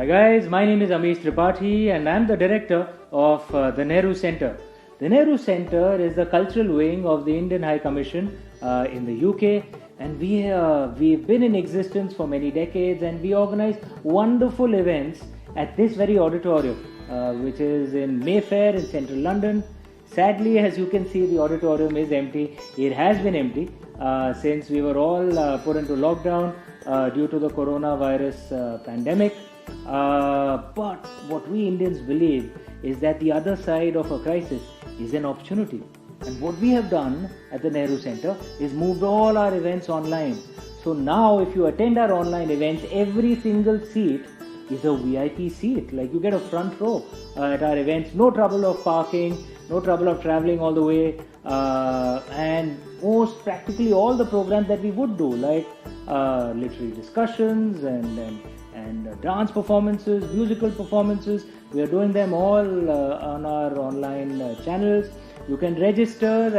Hi guys, my name is Amish Tripathi and I'm the director of the Nehru Center. The Nehru Center is the cultural wing of the Indian High Commission in the UK, and we've been in existence for many decades, and we organize wonderful events at this very auditorium, which is in Mayfair in central London. Sadly, as you can see, the auditorium is empty. It has been empty since we were all put into lockdown due to the coronavirus pandemic. But what we Indians believe is that the other side of a crisis is an opportunity. And what we have done at the Nehru Center is moved all our events online. So now if you attend our online events, every single seat is a VIP seat. Like you get a front row at our events. No trouble of parking, no trouble of traveling all the way. And most practically all the programs that we would do, like literary discussions and dance performances, musical performances, we are doing them all on our online channels. You can register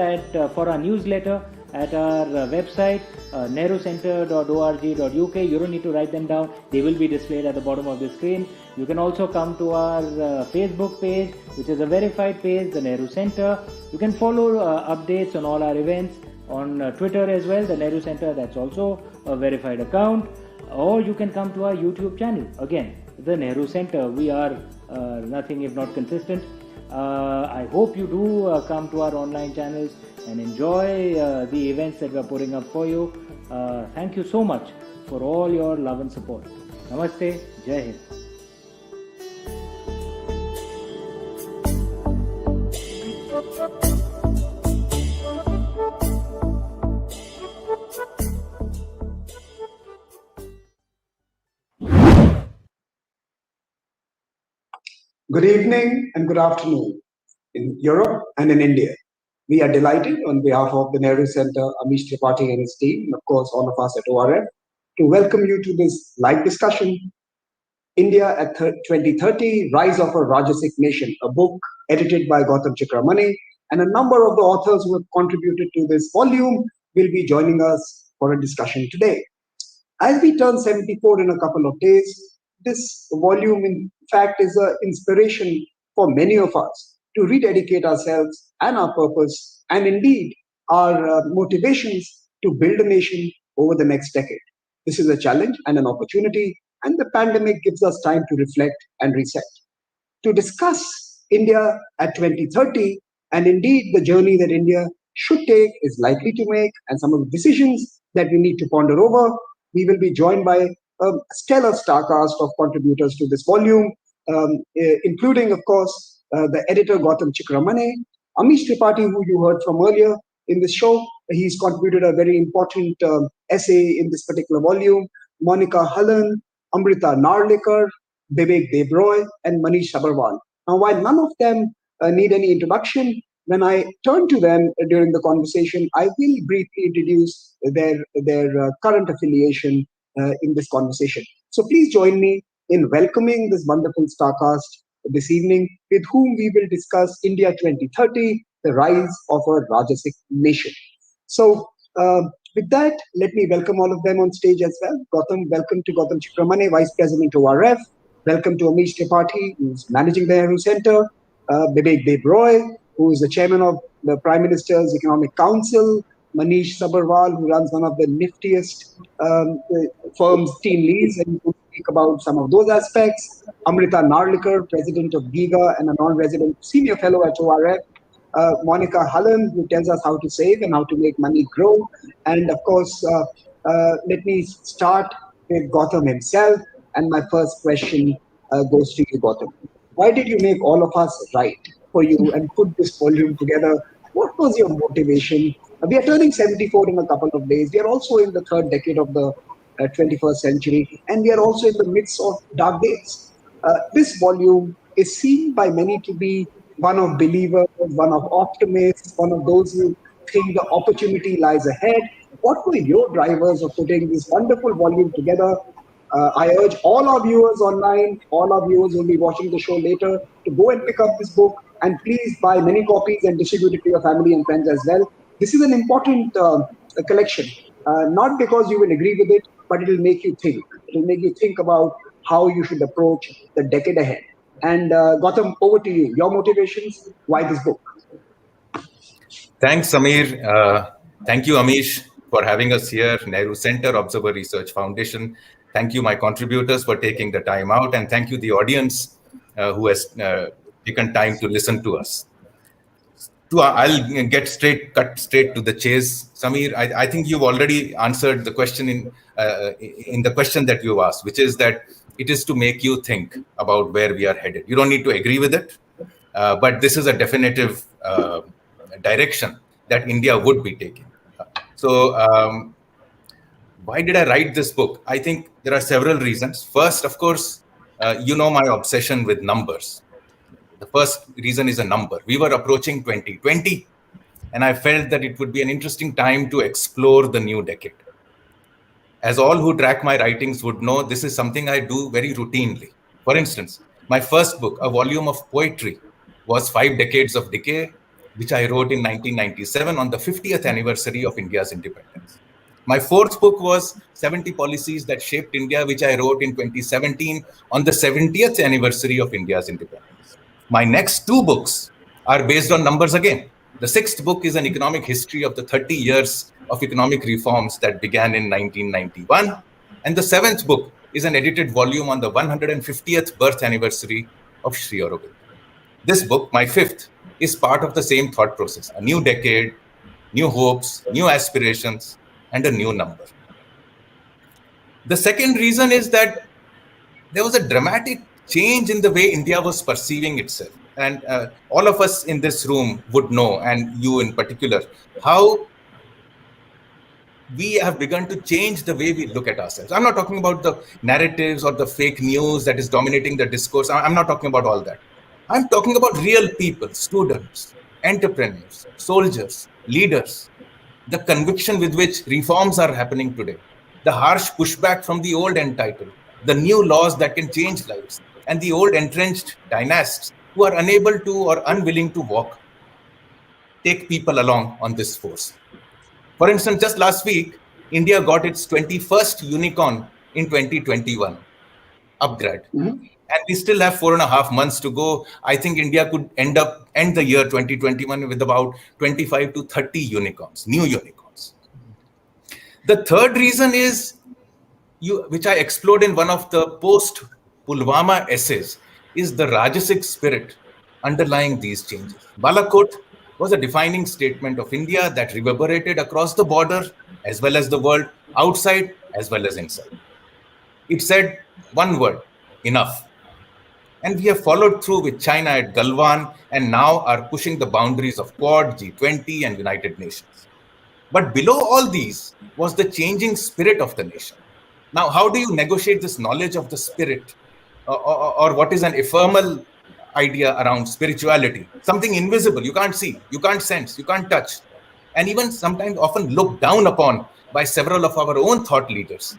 for our newsletter at our website nehrucenter.org.uk. You don't need to write them down, they will be displayed at the bottom of the screen. You can also come to our Facebook page, which is a verified page, the Nehru Center. You can follow updates on all our events on Twitter as well, the Nehru Center, that's also a verified account. Or you can come to our YouTube channel, again, the Nehru Center. We are nothing if not consistent. I hope you do come to our online channels and enjoy the events that we are putting up for you. Thank you so much for all your love and support. Namaste, Jai Hind. Good evening and good afternoon in Europe and in India. We are delighted on behalf of the Nehru Center, Amish Tripathi and his team, and of course all of us at ORF, to welcome you to this live discussion, India at 2030, Rise of a Rajasic Nation, a book edited by Gautam Chikermane, and a number of the authors who have contributed to this volume will be joining us for a discussion today. As we turn 74 in a couple of days, this volume, in fact, is an inspiration for many of us to rededicate ourselves and our purpose, and indeed our motivations to build a nation over the next decade. This is a challenge and an opportunity, and the pandemic gives us time to reflect and reset. To discuss India at 2030, and indeed the journey that India should take, is likely to make, and some of the decisions that we need to ponder over, we will be joined by a stellar star cast of contributors to this volume, including, of course, the editor Gautam Chikermane, Amish Tripathi, who you heard from earlier in this show. He's contributed a very important essay in this particular volume. Monika Halan, Amrita Narlikar, Bibek Debroy, and Manish Sabharwal. Now, while none of them need any introduction, when I turn to them during the conversation, I will briefly introduce their current affiliation in this conversation. So please join me in welcoming this wonderful starcast this evening, with whom we will discuss India 2030, the rise of a Rajasic nation. So with that, let me welcome all of them on stage as well. Welcome to Gautam Chikermane, Vice President of ORF. Welcome to Amish Tripathi, who's managing the Nehru Center. Bibek Debroy, who is the chairman of the Prime Minister's Economic Council. Manish Sabharwal, who runs one of the niftiest firms, team leads, and we'll speak about some of those aspects. Amrita Narlikar, president of GIGA and a non-resident senior fellow at ORF. Monika Halan, who tells us how to save and how to make money grow. And of course, let me start with Gautam himself. And my first question goes to you, Gautam. Why did you make all of us write for you and put this volume together? What was your motivation? We are turning 74 in a couple of days. We are also in the third decade of the 21st century, and we are also in the midst of dark days. This volume is seen by many to be one of believers, one of optimists, one of those who think the opportunity lies ahead. What were your drivers of putting this wonderful volume together? I urge all our viewers online, all our viewers who will be watching the show later, to go and pick up this book, and please buy many copies and distribute it to your family and friends as well. This is an important collection, not because you will agree with it, but it will make you think. It will make you think about how you should approach the decade ahead. And Gautam, over to you. Your motivations, why this book? Thanks, Samir. Thank you, Amish, for having us here, Nehru Center, Observer Research Foundation. Thank you, my contributors, for taking the time out. And thank you, the audience who has taken time to listen to us. I'll cut straight to the chase. Samir, I think you've already answered the question in the question that you asked, which is that it is to make you think about where we are headed. You don't need to agree with it, but this is a definitive direction that India would be taking. So, why did I write this book? I think there are several reasons. First, of course, you know my obsession with numbers. The first reason is a number. We were approaching 2020, and I felt that it would be an interesting time to explore the new decade. As all who track my writings would know, this is something I do very routinely. For instance, my first book, a volume of poetry, was 5 Decades of Decay, which I wrote in 1997 on the 50th anniversary of India's independence. My fourth book was 70 Policies That Shaped India, which I wrote in 2017 on the 70th anniversary of India's independence. My next 2 books are based on numbers again. The sixth book is an economic history of the 30 years of economic reforms that began in 1991. And the seventh book is an edited volume on the 150th birth anniversary of Sri Aurobindo. This book, my fifth, is part of the same thought process: a new decade, new hopes, new aspirations, and a new number. The second reason is that there was a dramatic change in the way India was perceiving itself. And all of us in this room would know, and you in particular, how we have begun to change the way we look at ourselves. I'm not talking about the narratives or the fake news that is dominating the discourse. I'm not talking about all that. I'm talking about real people, students, entrepreneurs, soldiers, leaders, the conviction with which reforms are happening today, the harsh pushback from the old entitled, the new laws that can change lives, and the old entrenched dynasts who are unable to or unwilling to take people along on this force. For instance, just last week, India got its 21st unicorn in 2021, upgrade. And we still have 4.5 months to go. I think India could end the year 2021 with about 25 to 30 unicorns, new unicorns. The third reason is, which I explored in one of the post-Pulwama essays, is the Rajasic spirit underlying these changes. Balakot was a defining statement of India that reverberated across the border as well as the world, outside as well as inside. It said one word: enough. And we have followed through with China at Galwan, and now are pushing the boundaries of Quad, G20, and United Nations. But below all these was the changing spirit of the nation. Now, how do you negotiate this knowledge of the spirit, or what is an ephemeral idea around spirituality? Something invisible, you can't see, you can't sense, you can't touch, and even sometimes often looked down upon by several of our own thought leaders,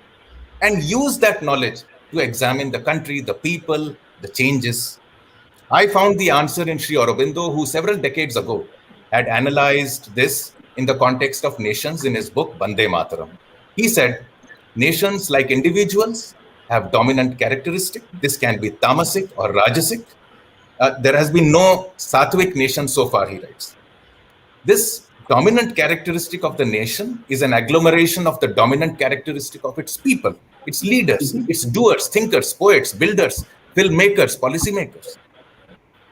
and use that knowledge to examine the country, the people, the changes. I found the answer in Sri Aurobindo, who several decades ago had analyzed this in the context of nations in his book Bande Mataram. He said, nations, like individuals, have dominant characteristic. This can be tamasic or rajasic. There has been no sattvic nation so far, he writes. This dominant characteristic of the nation is an agglomeration of the dominant characteristic of its people, its leaders, its doers, thinkers, poets, builders, filmmakers, policymakers.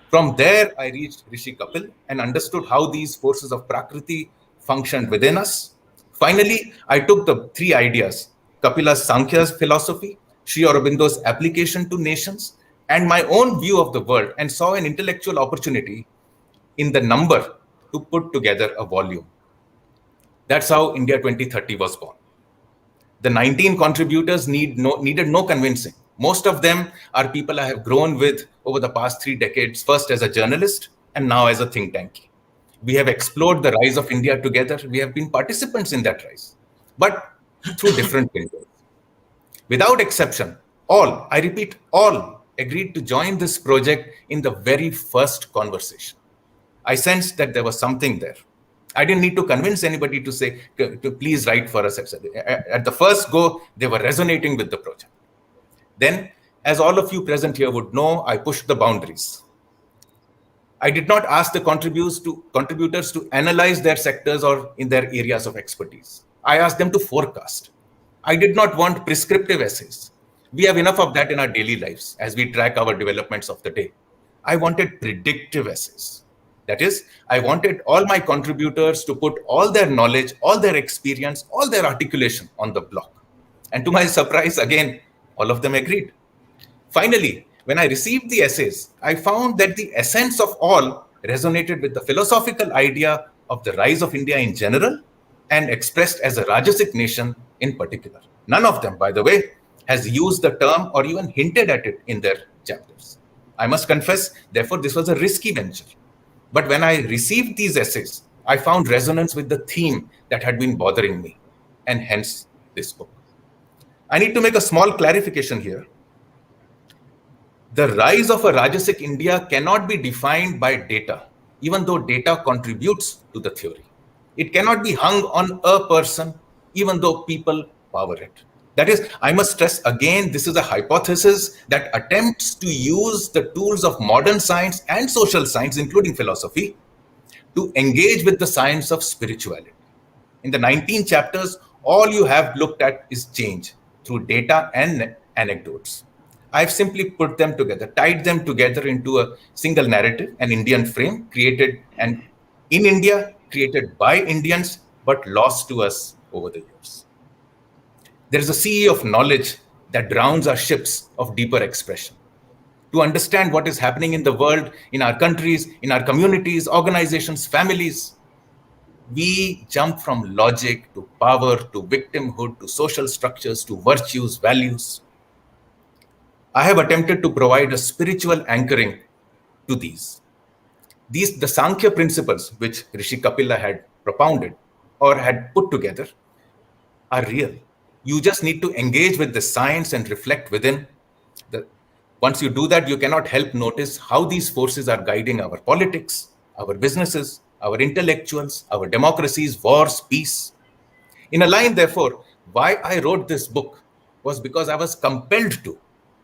From there, I reached Rishi Kapil and understood how these forces of Prakriti functioned within us. Finally, I took the 3 ideas: Kapila's Sankhya's philosophy, Sri Aurobindo's application to nations, and my own view of the world, and saw an intellectual opportunity in the number to put together a volume. That's how India 2030 was born. The 19 contributors needed no convincing. Most of them are people I have grown with over the past 3 decades, first as a journalist and now as a think tank. We have explored the rise of India together. We have been participants in that rise, but through different windows. Without exception, all, I repeat, all agreed to join this project in the very first conversation. I sensed that there was something there. I didn't need to convince anybody to say, to please write for us, etc. At the first go, they were resonating with the project. Then, As all of you present here would know, I pushed the boundaries. I did not ask the contributors to analyze their sectors or in their areas of expertise. I asked them to forecast. I did not want prescriptive essays. We have enough of that in our daily lives as we track our developments of the day. I wanted predictive essays. That is, I wanted all my contributors to put all their knowledge, all their experience, all their articulation on the block. And to my surprise, again, all of them agreed. Finally, when I received the essays, I found that the essence of all resonated with the philosophical idea of the rise of India in general and expressed as a Rajasic nation in particular. None of them, by the way, has used the term or even hinted at it in their chapters. I must confess, therefore, this was a risky venture. But when I received these essays, I found resonance with the theme that had been bothering me, and hence this book. I need to make a small clarification here. The rise of a Rajasic India cannot be defined by data, even though data contributes to the theory. It cannot be hung on a person, even though people power it. That is, I must stress again, this is a hypothesis that attempts to use the tools of modern science and social science, including philosophy, to engage with the science of spirituality. In the 19 chapters, all you have looked at is change through data and anecdotes. I've simply put them together, tied them together into a single narrative, an Indian frame created and in India, created by Indians, but lost to us over the years. There is a sea of knowledge that drowns our ships of deeper expression. To understand what is happening in the world, in our countries, in our communities, organizations, families, we jump from logic to power to victimhood to social structures to virtues, values. I have attempted to provide a spiritual anchoring to these. The Sankhya principles, which Rishi Kapila had propounded or had put together, are real. You just need to engage with the science and reflect within. Once you do that, you cannot help notice how these forces are guiding our politics, our businesses, our intellectuals, our democracies, wars, peace. In a line, therefore, why I wrote this book was because I was compelled to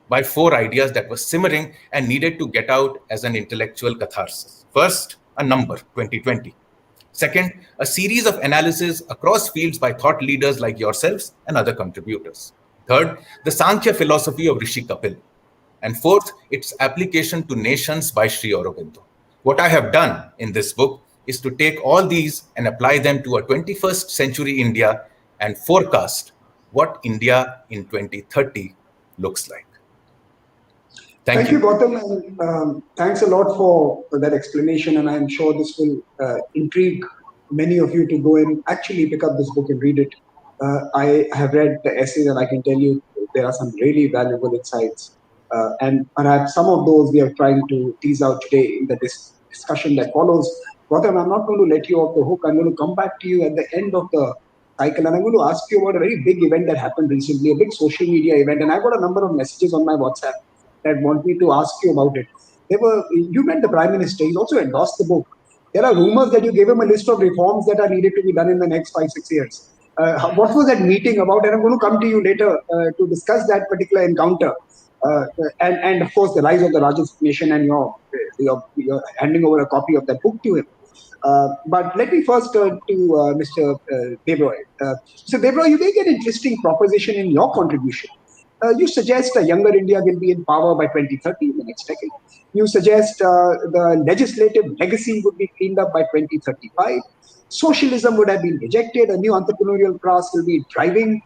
by four ideas that were simmering and needed to get out as an intellectual catharsis. First, a number, 2020. Second, a series of analyses across fields by thought leaders like yourselves and other contributors. Third, the Sankhya philosophy of Rishi Kapil. And fourth, its application to nations by Sri Aurobindo. What I have done in this book is to take all these and apply them to a 21st century India and forecast what India in 2030 looks like. Thank you, Gautam, and thanks a lot for that explanation. And I'm sure this will intrigue many of you to go and actually pick up this book and read it. I have read the essays, and I can tell you there are some really valuable insights. And perhaps some of those we are trying to tease out today in the discussion that follows. Gautam, I'm not going to let you off the hook. I'm going to come back to you at the end of the cycle, and I'm going to ask you about a very big event that happened recently, a big social media event. And I got a number of messages on my WhatsApp that want me to ask you about it. You met the Prime Minister. He's also endorsed the book. There are rumors that you gave him a list of reforms that are needed to be done in the next 5-6 years. What was that meeting about? And I'm going to come to you later to discuss that particular encounter. And of course, the rise of the Rajasic nation, and you're handing over a copy of that book to him. But let me first turn to Mr. Debroy. So, Debroy, you make an interesting proposition in your contribution. You suggest a younger India will be in power by 2030, in the next decade. You suggest the legislative legacy would be cleaned up by 2035. Socialism would have been rejected. A new entrepreneurial class will be driving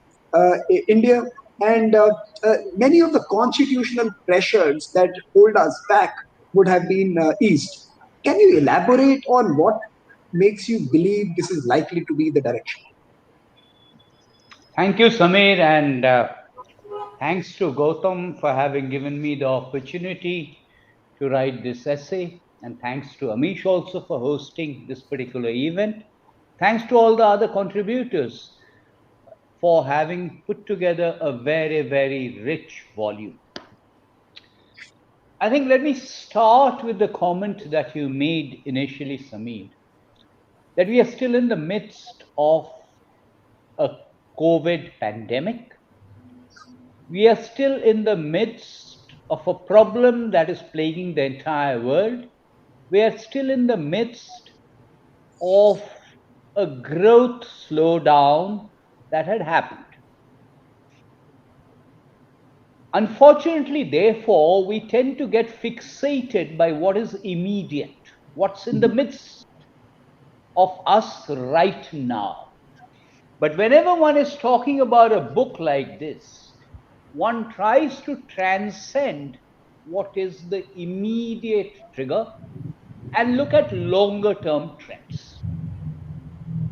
India. And many of the constitutional pressures that hold us back would have been eased. Can you elaborate on what makes you believe this is likely to be the direction? Thank you, Samir, and thanks to Gautam for having given me the opportunity to write this essay, and thanks to Amish also for hosting this particular event. Thanks to all the other contributors for having put together a very, very rich volume. I think let me start with the comment that you made initially, Samir, that we are still in the midst of a COVID pandemic. We are still in the midst of a problem that is plaguing the entire world. We are still in the midst of a growth slowdown that had happened. Unfortunately, therefore, we tend to get fixated by what is immediate, what's in the midst of us right now. But whenever one is talking about a book like this, one tries to transcend what is the immediate trigger and look at longer term trends.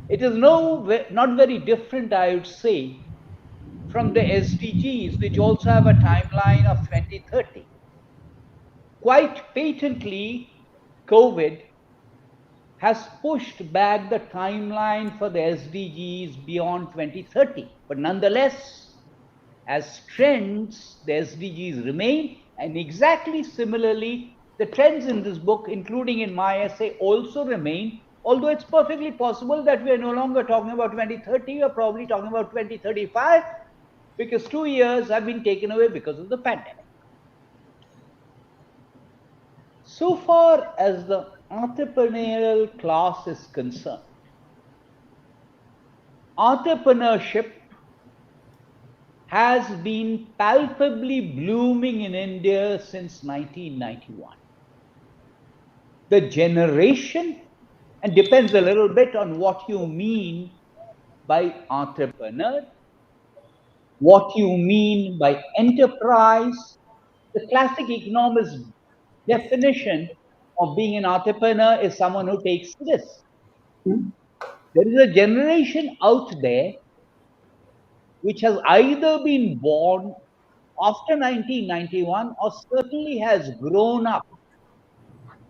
It is not very different, I would say, from the SDGs, which also have a timeline of 2030. Quite patently, COVID has pushed back the timeline for the SDGs beyond 2030. But nonetheless, as trends, the SDGs remain, and exactly similarly, the trends in this book, including in my essay, also remain, although it's perfectly possible that we are no longer talking about 2030, we are probably talking about 2035, because 2 years have been taken away because of the pandemic. So far as the entrepreneurial class is concerned, entrepreneurship has been palpably blooming in India since 1991. The generation, and depends a little bit on what you mean by entrepreneur, what you mean by enterprise. The classic economist definition of being an entrepreneur is someone who takes risks. There is a generation out there which has either been born after 1991 or certainly has grown up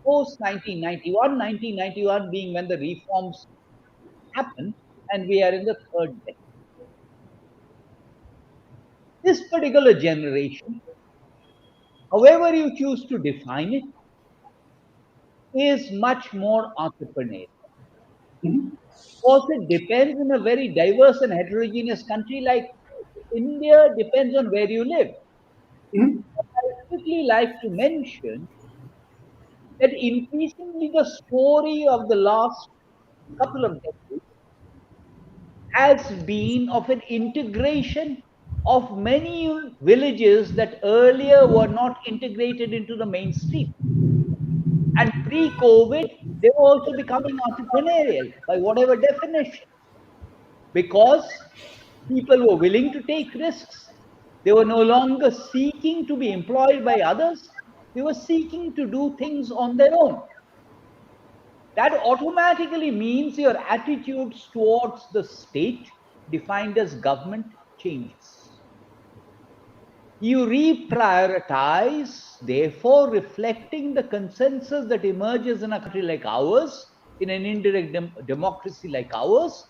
post 1991, 1991 being when the reforms happened, and we are in the third decade. This particular generation, however you choose to define it, is much more entrepreneurial. Of course, it depends in a very diverse and heterogeneous country like India, depends on where you live. But I would quickly like to mention that increasingly the story of the last couple of decades has been of an integration of many villages that earlier were not integrated into the mainstream. And pre-COVID, they were also becoming entrepreneurial by whatever definition, because people were willing to take risks. They were no longer seeking to be employed by others. They were seeking to do things on their own. That automatically means your attitudes towards the state, defined as government, changes. You reprioritize, therefore, reflecting the consensus that emerges in a country like ours, in an indirect democracy like ours.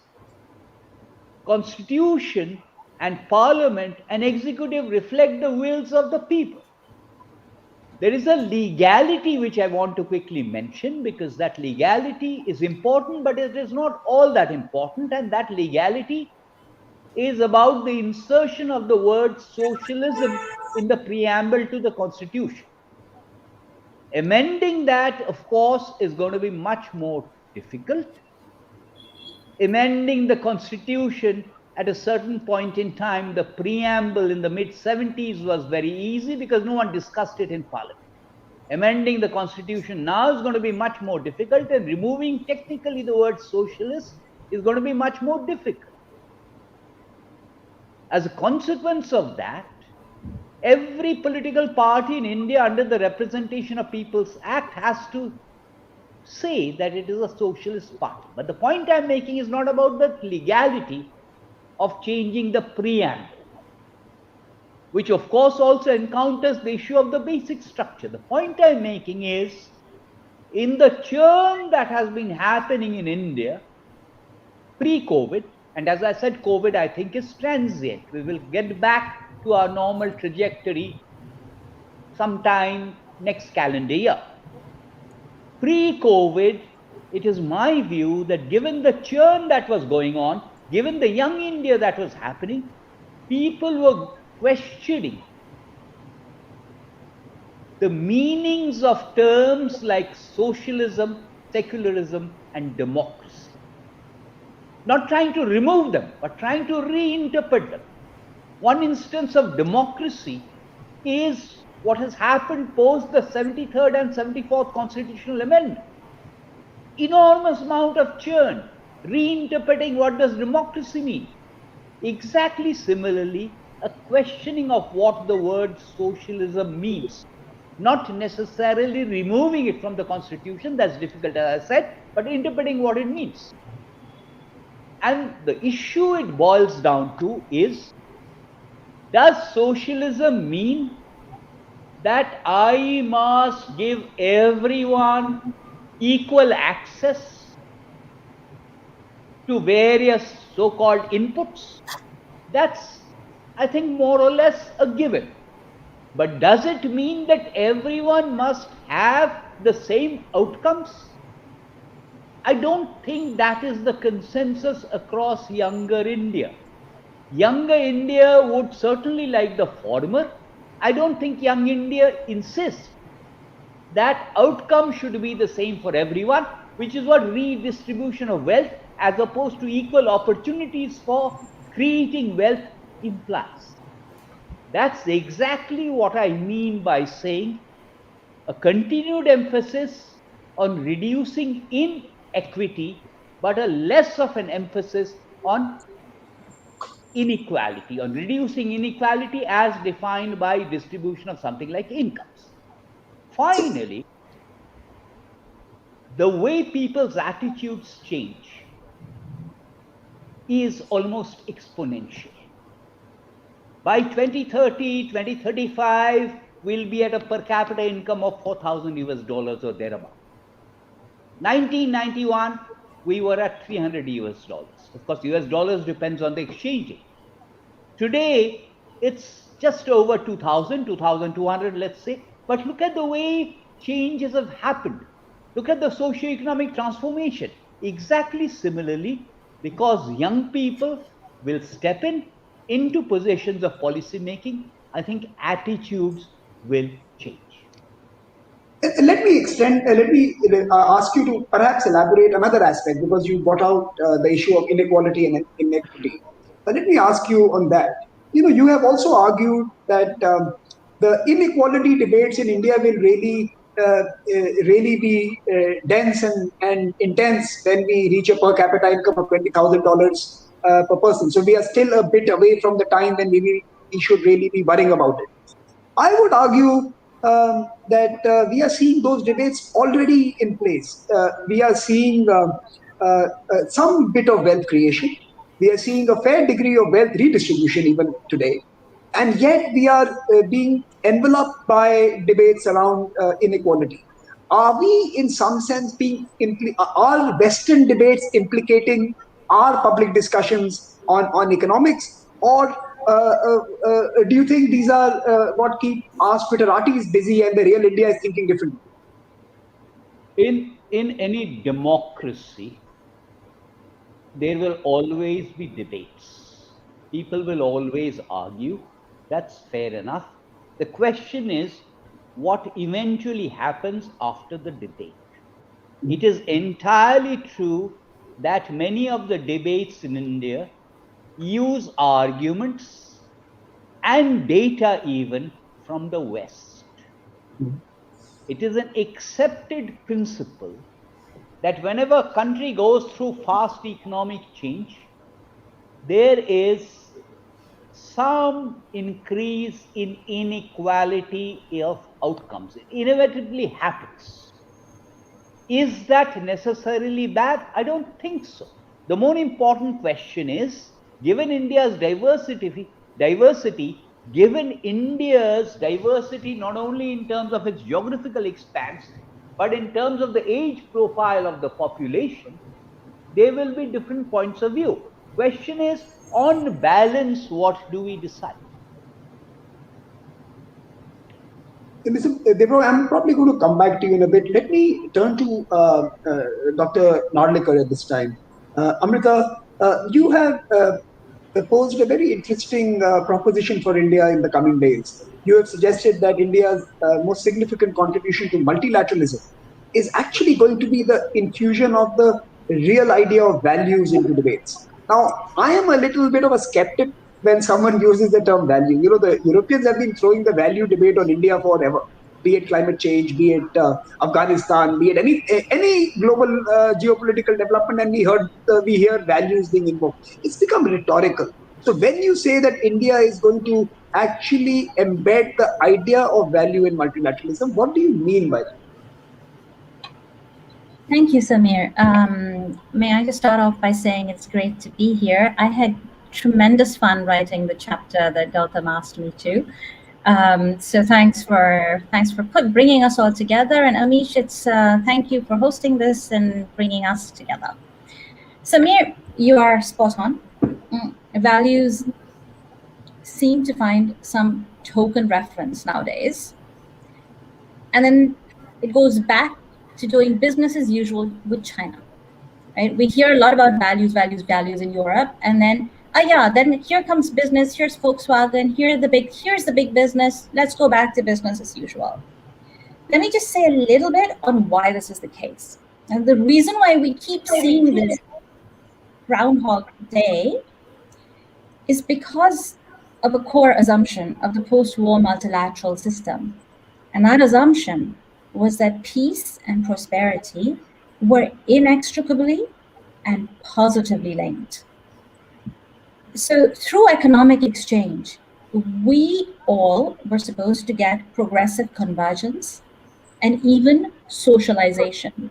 Constitution and parliament and executive reflect the wills of the people. There is a legality which I want to quickly mention, because that legality is important, but it is not all that important, and that legality is about the insertion of the word socialism in the preamble to the Constitution. Amending that, of course, is going to be much more difficult. Amending the Constitution at a certain point in time, the preamble in the mid-70s was very easy because no one discussed it in Parliament. Amending the Constitution now is going to be much more difficult, and removing technically the word socialist is going to be much more difficult. As a consequence of that, every political party in India under the Representation of People's Act has to say that it is a socialist party. But the point I'm making is not about the legality of changing the preamble, which of course also encounters the issue of the basic structure. The point I'm making is, in the churn that has been happening in India pre-COVID, and as I said, COVID I think is transient. We will get back to our normal trajectory sometime next calendar year. Pre-COVID, it is my view that given the churn that was going on, given the young India that was happening, people were questioning the meanings of terms like socialism, secularism, and democracy. Not trying to remove them, but trying to reinterpret them. One instance of democracy is what has happened post the 73rd and 74th constitutional amendment. Enormous amount of churn, reinterpreting what does democracy mean. Exactly similarly, a questioning of what the word socialism means, not necessarily removing it from the constitution, that's difficult as I said, but interpreting what it means. And the issue it boils down to is, does socialism mean that I must give everyone equal access to various so-called inputs? That's, I think, more or less a given. But does it mean that everyone must have the same outcomes? I don't think that is the consensus across younger India. Younger India would certainly like the former. I don't think young India insists that outcome should be the same for everyone, which is what redistribution of wealth as opposed to equal opportunities for creating wealth implies. That's exactly what I mean by saying a continued emphasis on reducing inequity, but a less of an emphasis on inequality, on reducing inequality as defined by distribution of something like incomes. Finally, the way people's attitudes change is almost exponential. By 2030, 2035, we'll be at a per capita income of 4,000 US dollars or thereabout. 1991, we were at 300 US dollars. Of course, US dollars depends on the exchange rate. Today, it's just over 2,000, 2,200, let's say. But look at the way changes have happened. Look at the socio-economic transformation. Exactly similarly, because young people will step into positions of policy making, I think attitudes will change. Let me ask you to perhaps elaborate another aspect, because you brought out the issue of inequality and inequity. Let me ask you on that. You have also argued that the inequality debates in India will really be dense and intense when we reach a per capita income of $20,000 per person. So we are still a bit away from the time when we should really be worrying about it. I would argue that we are seeing those debates already in place. We are seeing some bit of wealth creation. We are seeing a fair degree of wealth redistribution even today. And yet we are being enveloped by debates around inequality. Are we, in some sense, are Western debates implicating our public discussions on economics? Or do you think these are what keep our Squatteratis busy and the real India is thinking differently? In any democracy, there will always be debates. People will always argue. That's fair enough. The question is what eventually happens after the debate. It is entirely true that many of the debates in India use arguments and data even from the West. It is an accepted principle that whenever a country goes through fast economic change, there is some increase in inequality of outcomes. It inevitably happens. Is that necessarily bad? I don't think so. The more important question is, given India's diversity, given India's diversity not only in terms of its geographical expanse, but in terms of the age profile of the population, there will be different points of view. Question is, on balance, what do we decide? Mr. Debroy, I'm probably going to come back to you in a bit. Let me turn to Dr. Narlikar at this time. Amrita, you have posed a very interesting proposition for India in the coming days. You have suggested that India's most significant contribution to multilateralism is actually going to be the infusion of the real idea of values into debates. Now, I am a little bit of a skeptic when someone uses the term value. You know, the Europeans have been throwing the value debate on India forever, be it climate change, be it Afghanistan, be it any global geopolitical development, and we hear values being invoked. It's become rhetorical. So when you say that India is going to actually embed the idea of value in multilateralism, what do you mean by that? Thank you, Samir. May I just start off by saying it's great to be here. I had tremendous fun writing the chapter that Gautam asked me to. So thanks for bringing us all together. And Amish, it's thank you for hosting this and bringing us together. Samir, you are spot on. Values seem to find some token reference nowadays. And then it goes back to doing business as usual with China, right? We hear a lot about values in Europe, and then then here comes business. Here's Volkswagen. Here's the big business. Let's go back to business as usual. Let me just say a little bit on why this is the case, and the reason why we keep seeing this Groundhog Day is because of a core assumption of the post-war multilateral system, and that assumption was that peace and prosperity were inextricably and positively linked. So through economic exchange, we all were supposed to get progressive convergence and even socialization.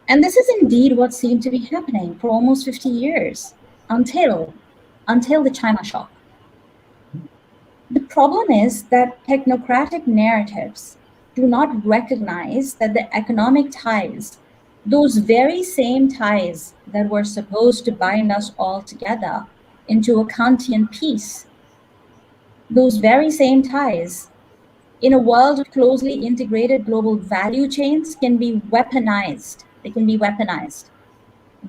And this is indeed what seemed to be happening for almost 50 years until the China shock. The problem is that technocratic narratives do not recognize that the economic ties, those very same ties that were supposed to bind us all together into a Kantian peace, those very same ties in a world of closely integrated global value chains can be weaponized. They can be weaponized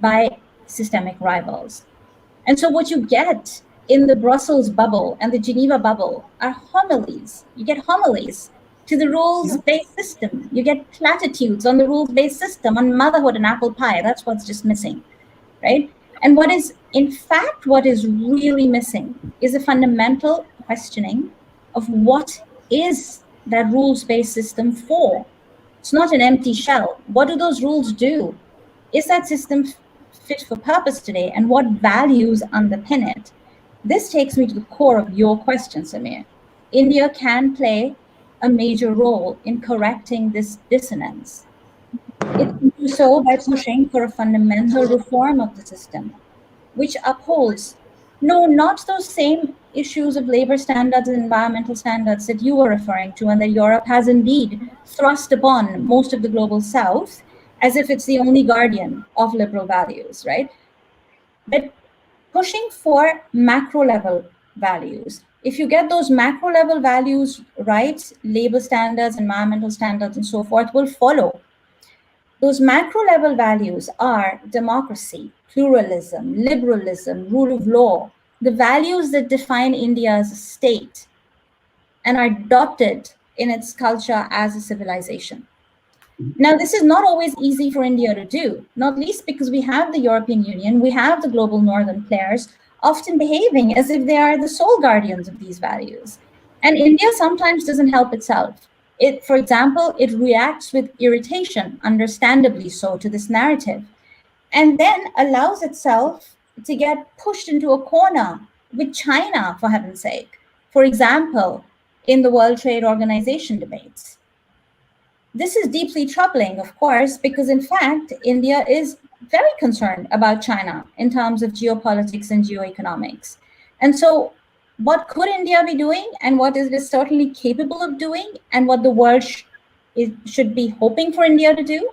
by systemic rivals. And so what you get in the Brussels bubble and the Geneva bubble are homilies. You get homilies to the rules-based system. You get platitudes on the rules-based system, on motherhood and apple pie. That's what's just missing, right? And what is really missing is a fundamental questioning of what is that rules-based system for. It's not an empty shell. What do those rules do? Is that system fit for purpose today, and what values underpin it? This takes me to the core of your question, Samir. India can play a major role in correcting this dissonance. It can do so by pushing for a fundamental reform of the system, which upholds not those same issues of labor standards and environmental standards that you were referring to, and that Europe has indeed thrust upon most of the global South as if it's the only guardian of liberal values, right? But pushing for macro level values. If you get those macro level values right, labor standards, environmental standards, and so forth will follow. Those macro level values are democracy, pluralism, liberalism, rule of law, the values that define India as a state and are adopted in its culture as a civilization. Now, this is not always easy for India to do, not least because we have the European Union, we have the global northern players often behaving as if they are the sole guardians of these values. And India sometimes doesn't help itself. For example, it reacts with irritation, understandably so, to this narrative, and then allows itself to get pushed into a corner with China, for heaven's sake. For example, in the World Trade Organization debates. This is deeply troubling, of course, because in fact, India is very concerned about China in terms of geopolitics and geoeconomics. And so what could India be doing, and what is it certainly capable of doing, and what the world should be hoping for India to do,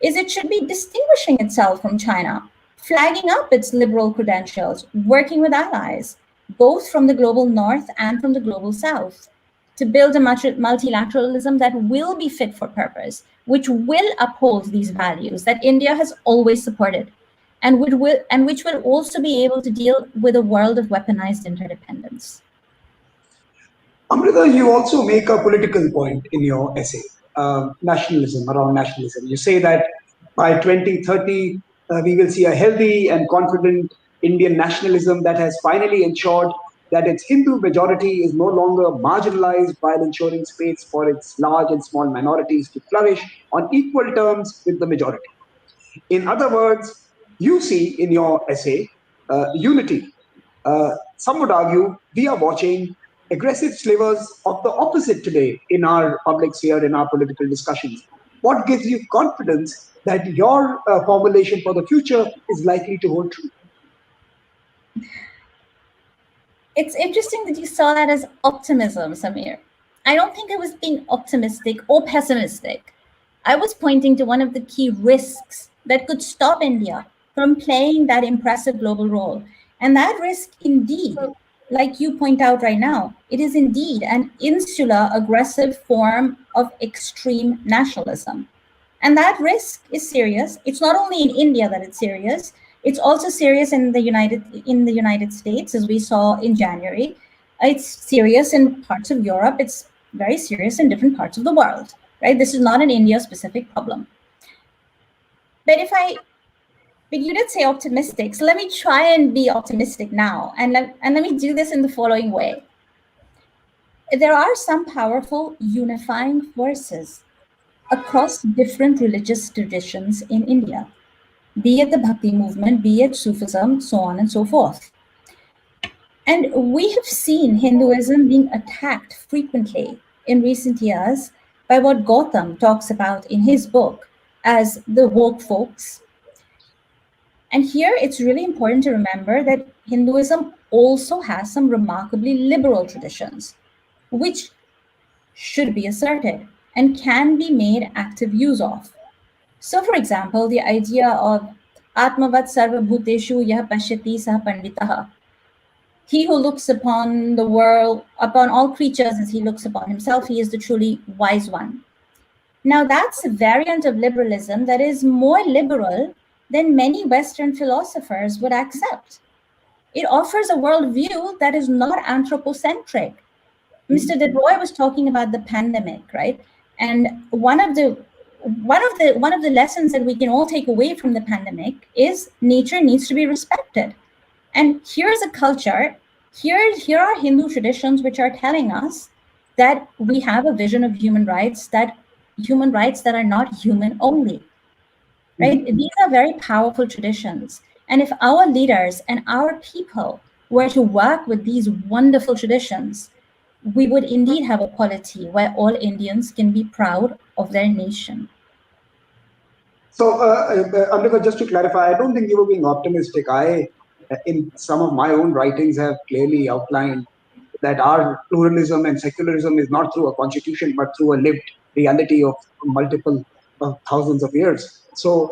is it should be distinguishing itself from China, flagging up its liberal credentials, working with allies, both from the global north and from the global south, to build a multilateralism that will be fit for purpose, which will uphold these values that India has always supported, and which will also be able to deal with a world of weaponized interdependence. Amrita, you also make a political point in your essay, nationalism, around nationalism. You say that by 2030, we will see a healthy and confident Indian nationalism that has finally ensured that its Hindu majority is no longer marginalized while ensuring space for its large and small minorities to flourish on equal terms with the majority. In other words, you see in your essay unity. Some would argue we are watching aggressive slivers of the opposite today in our public sphere, in our political discussions. What gives you confidence that your formulation for the future is likely to hold true? It's interesting that you saw that as optimism, Samir. I don't think I was being optimistic or pessimistic. I was pointing to one of the key risks that could stop India from playing that impressive global role. And that risk, indeed, like you point out right now, it is indeed an insular, aggressive form of extreme nationalism. And that risk is serious. It's not only in India that it's serious, it's also serious in the United States, as we saw in January. It's serious in parts of Europe. It's very serious in different parts of the world. Right? This is not an India-specific problem. But you did say optimistic, so let me try and be optimistic now, and let me do this in the following way. There are some powerful unifying forces across different religious traditions in India, be it the Bhakti movement, be it Sufism, so on and so forth. And we have seen Hinduism being attacked frequently in recent years by what Gautam talks about in his book as the woke folks. And here it's really important to remember that Hinduism also has some remarkably liberal traditions, which should be asserted and can be made active use of. So, for example, the idea of Atmavat Sarva Bhuteshu Yah Pashyati Sah Panditaha. He who looks upon the world, upon all creatures as he looks upon himself, he is the truly wise one. Now, that's a variant of liberalism that is more liberal than many Western philosophers would accept. It offers a worldview that is not anthropocentric. Mr. Debroy was talking about the pandemic, right? And one of the lessons that we can all take away from the pandemic is nature needs to be respected. And here's a culture, here are Hindu traditions which are telling us that we have a vision of human rights that are not human only, right? These are very powerful traditions. And if our leaders and our people were to work with these wonderful traditions, we would indeed have a polity where all Indians can be proud of their nation. So, Amrita, just to clarify, I don't think you were being optimistic. In some of my own writings, have clearly outlined that our pluralism and secularism is not through a constitution, but through a lived reality of multiple thousands of years. So,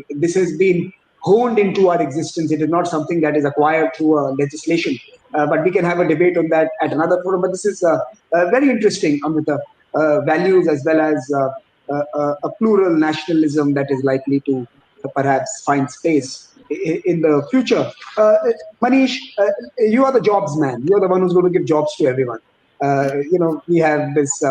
this has been honed into our existence. It is not something that is acquired through a legislation. But we can have a debate on that at another forum. But this is very interesting, Amrita. Values as well as a plural nationalism that is likely to perhaps find space in the future. Manish, you are the jobs man. You are the one who's going to give jobs to everyone. We have this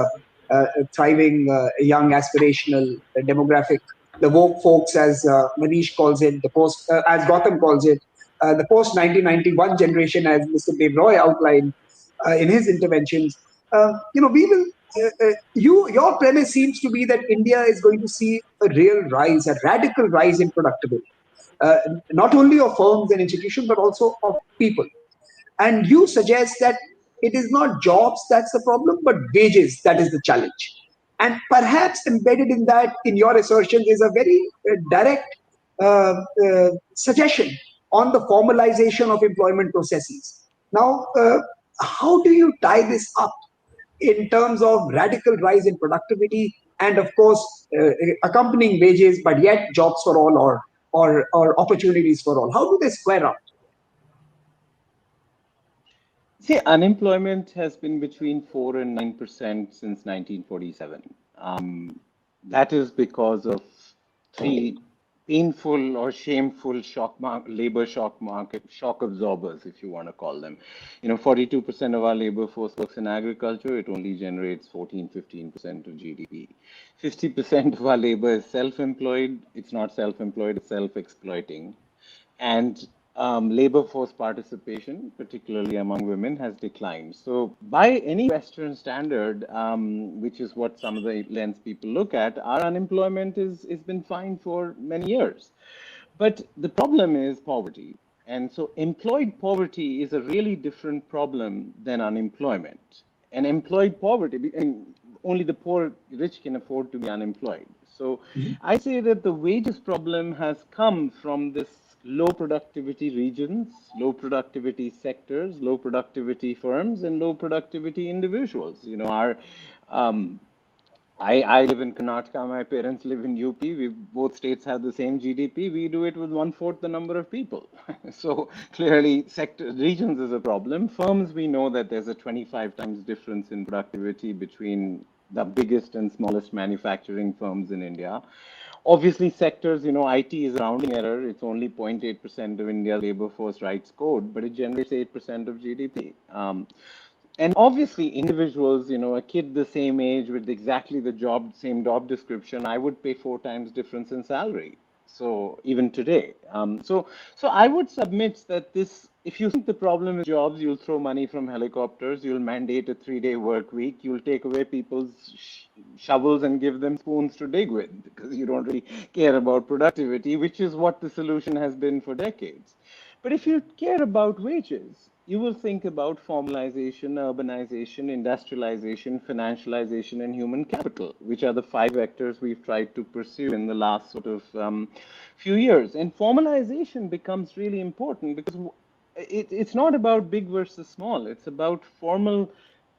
thriving, young, aspirational demographic, the woke folks, as Manish calls it, as Gautam calls it, the post 1991 generation, as Mr. Debroy outlined in his interventions. We will. Your premise seems to be that India is going to see a real rise, a radical rise in productivity, not only of firms and institutions, but also of people. And you suggest that it is not jobs that's the problem, but wages that is the challenge. And perhaps embedded in that, in your assertions, is a very direct suggestion on the formalization of employment processes. Now, how do you tie this up in terms of radical rise in productivity and, of course, accompanying wages, but yet jobs for all or opportunities for all? How do they square up? See, unemployment has been between 4 and 9% since 1947. That is because of three painful or shameful labor shock absorbers, if you want to call them. 42% of our labor force works in agriculture. It only generates 14-15% of GDP. 50% of our labor is self-employed. It's not self-employed, it's self-exploiting. And labor force participation, particularly among women, has declined. So by any Western standard, which is what some of the lens people look at, our unemployment is been fine for many years. But the problem is poverty. And so employed poverty is a really different problem than unemployment. And employed poverty, and only the poor rich can afford to be unemployed. So I say that the wages problem has come from this low productivity regions, low productivity sectors, low productivity firms, and low productivity individuals. I live in Karnataka. My parents live in UP. Both states have the same GDP. We do it with 1/4 the number of people. So clearly, regions is a problem. Firms, we know that there's a 25 times difference in productivity between the biggest and smallest manufacturing firms in India. Obviously, sectors, IT is a rounding error. It's only 0.8% of India's labor force writes code, but it generates 8% of GDP. And obviously, individuals, a kid the same age with exactly the same job description, I would pay 4 times difference in salary. So even today, so I would submit that if you think the problem is jobs, you'll throw money from helicopters, you'll mandate a 3-day work week, you'll take away people's shovels and give them spoons to dig with, because you don't really care about productivity, which is what the solution has been for decades. But if you care about wages, you will think about formalization, urbanization, industrialization, financialization, and human capital, which are the 5 vectors we've tried to pursue in the last sort of few years. And formalization becomes really important because it's not about big versus small. It's about formal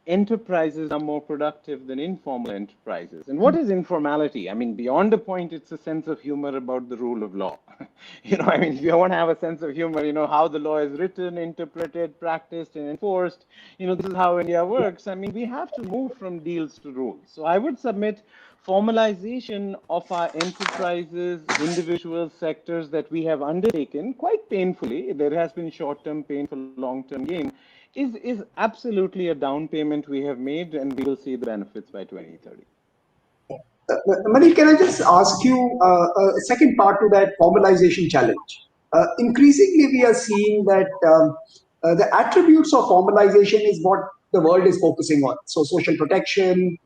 enterprises are more productive than informal enterprises. And what is informality? I mean, beyond a point, it's a sense of humor about the rule of law. If you want to have a sense of humor, how the law is written, interpreted, practiced, and enforced, this is how India works. I mean, we have to move from deals to rules. So I would submit formalization of our enterprises, individual sectors that we have undertaken quite painfully. There has been short-term pain for long-term gain. Is absolutely a down payment we have made, and we will see the benefits by 2030. Manish, can I just ask you a second part to that formalization challenge? Increasingly, we are seeing that the attributes of formalization is what the world is focusing on. So social protection,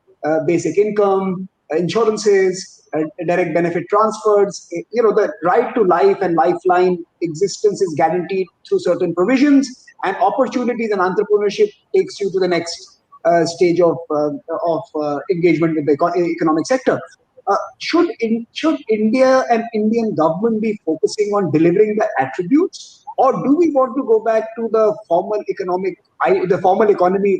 basic income, insurances, direct benefit transfers, the right to life and lifeline existence is guaranteed through certain provisions, and opportunities and entrepreneurship takes you to the next stage of engagement with the economic sector. Should India and Indian government be focusing on delivering the attributes, or do we want to go back to the formal economy,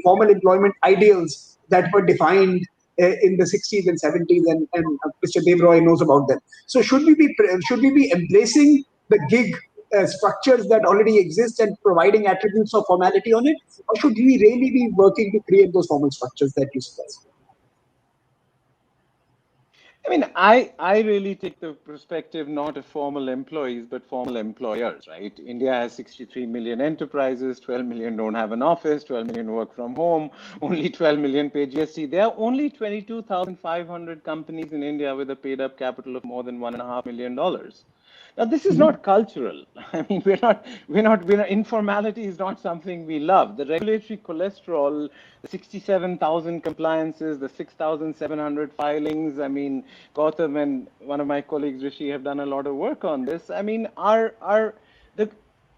formal employment ideals that were defined in the 60s and 70s, and Mr. Debroy knows about them? So should we be embracing the gig structures that already exist and providing attributes of formality on it, or should we really be working to create those formal structures that you suggest? I mean, I really take the perspective not of formal employees, but formal employers, right? India has 63 million enterprises, 12 million don't have an office, 12 million work from home, only 12 million pay GST. There are only 22,500 companies in India with a paid up capital of more than $1.5 million. Now, this is not cultural. I mean, informality is not something we love. The regulatory cholesterol, the 67,000 compliances, the 6,700 filings. I mean, Gautam and one of my colleagues, Rishi, have done a lot of work on this. I mean,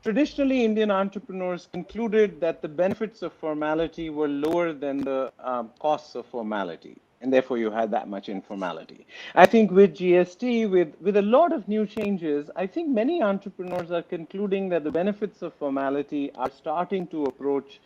traditionally, Indian entrepreneurs concluded that the benefits of formality were lower than the costs of formality. And therefore, you had that much informality. I think with GST, with a lot of new changes, I think many entrepreneurs are concluding that the benefits of formality are starting to approach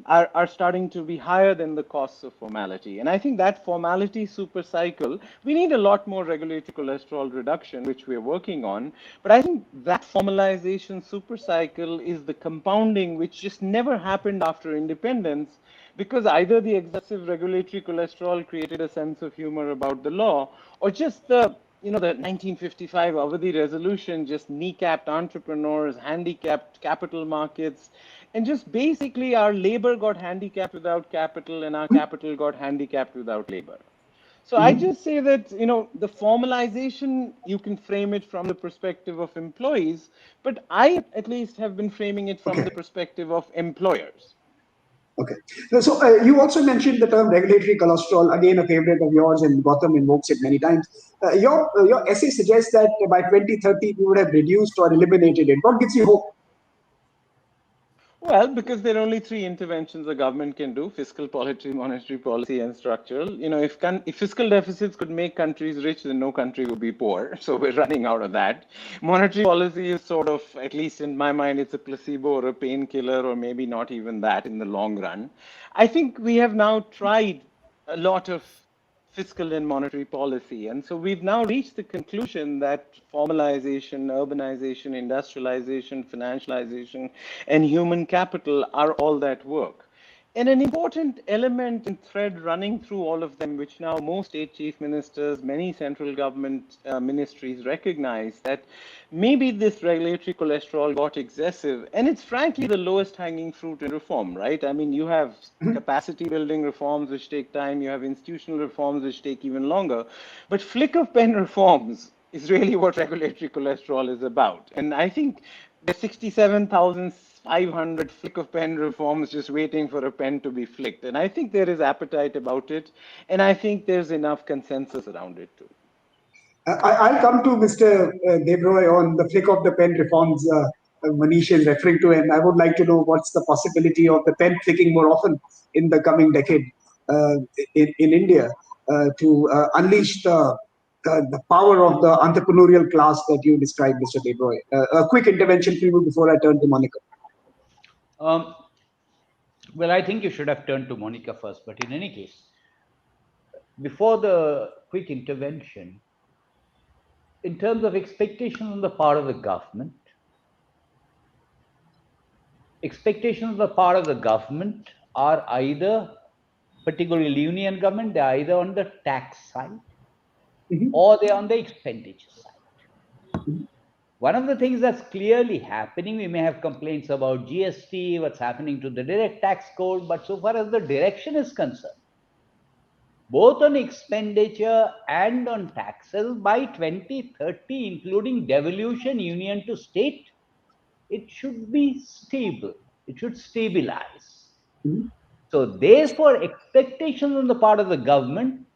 are starting to be higher than the costs of formality. And I think that formality super cycle, we need a lot more regulatory cholesterol reduction, which we're working on. But I think that formalization super cycle is the compounding which just never happened after independence, because either the excessive regulatory cholesterol created a sense of humor about the law, or just the the 1955 Avadi resolution just kneecapped entrepreneurs, handicapped capital markets, and just basically our labor got handicapped without capital and our capital got handicapped without labor. So I just say that, the formalization, you can frame it from the perspective of employees, but I at least have been framing it from the perspective of employers. Okay. So you also mentioned the term regulatory cholesterol, again a favorite of yours, and Gautam invokes it many times. Your essay suggests that by 2030 we would have reduced or eliminated it. What gives you hope? Well, because there are only three interventions a government can do: fiscal policy, monetary policy, and structural. If fiscal deficits could make countries rich, then no country would be poor. So we're running out of that. Monetary policy is sort of, at least in my mind, it's a placebo or a painkiller, or maybe not even that in the long run. I think we have now tried a lot of fiscal and monetary policy. And so we've now reached the conclusion that formalization, urbanization, industrialization, financialization, and human capital are all that work. And an important element and thread running through all of them, which now most state chief ministers, many central government ministries recognize, that maybe this regulatory cholesterol got excessive. And it's frankly the lowest hanging fruit in reform, right? I mean, you have capacity building reforms which take time, you have institutional reforms which take even longer. But flick of pen reforms is really what regulatory cholesterol is about. And I think there's 67,500 flick of pen reforms just waiting for a pen to be flicked. And I think there is appetite about it. And I think there's enough consensus around it too. I'll come to Mr. Debroy on the flick of the pen reforms Manish is referring to, and I would like to know what's the possibility of the pen flicking more often in the coming decade in India to unleash the power of the entrepreneurial class that you described, Mr. Debroy. A quick intervention for you before I turn to Monika. Well, I think you should have turned to Monika first, but in any case, before the quick intervention, in terms of expectations on the part of the government, expectations on the part of the government are either, particularly union government, they're either on the tax side or they're on the expenditure side. One of the things that's clearly happening, we may have complaints about GST, what's happening to the direct tax code, but so far as the direction is concerned, both on expenditure and on taxes, by 2030, including devolution, union to state, it should be stable. It should stabilize. So therefore, expectations on the part of the government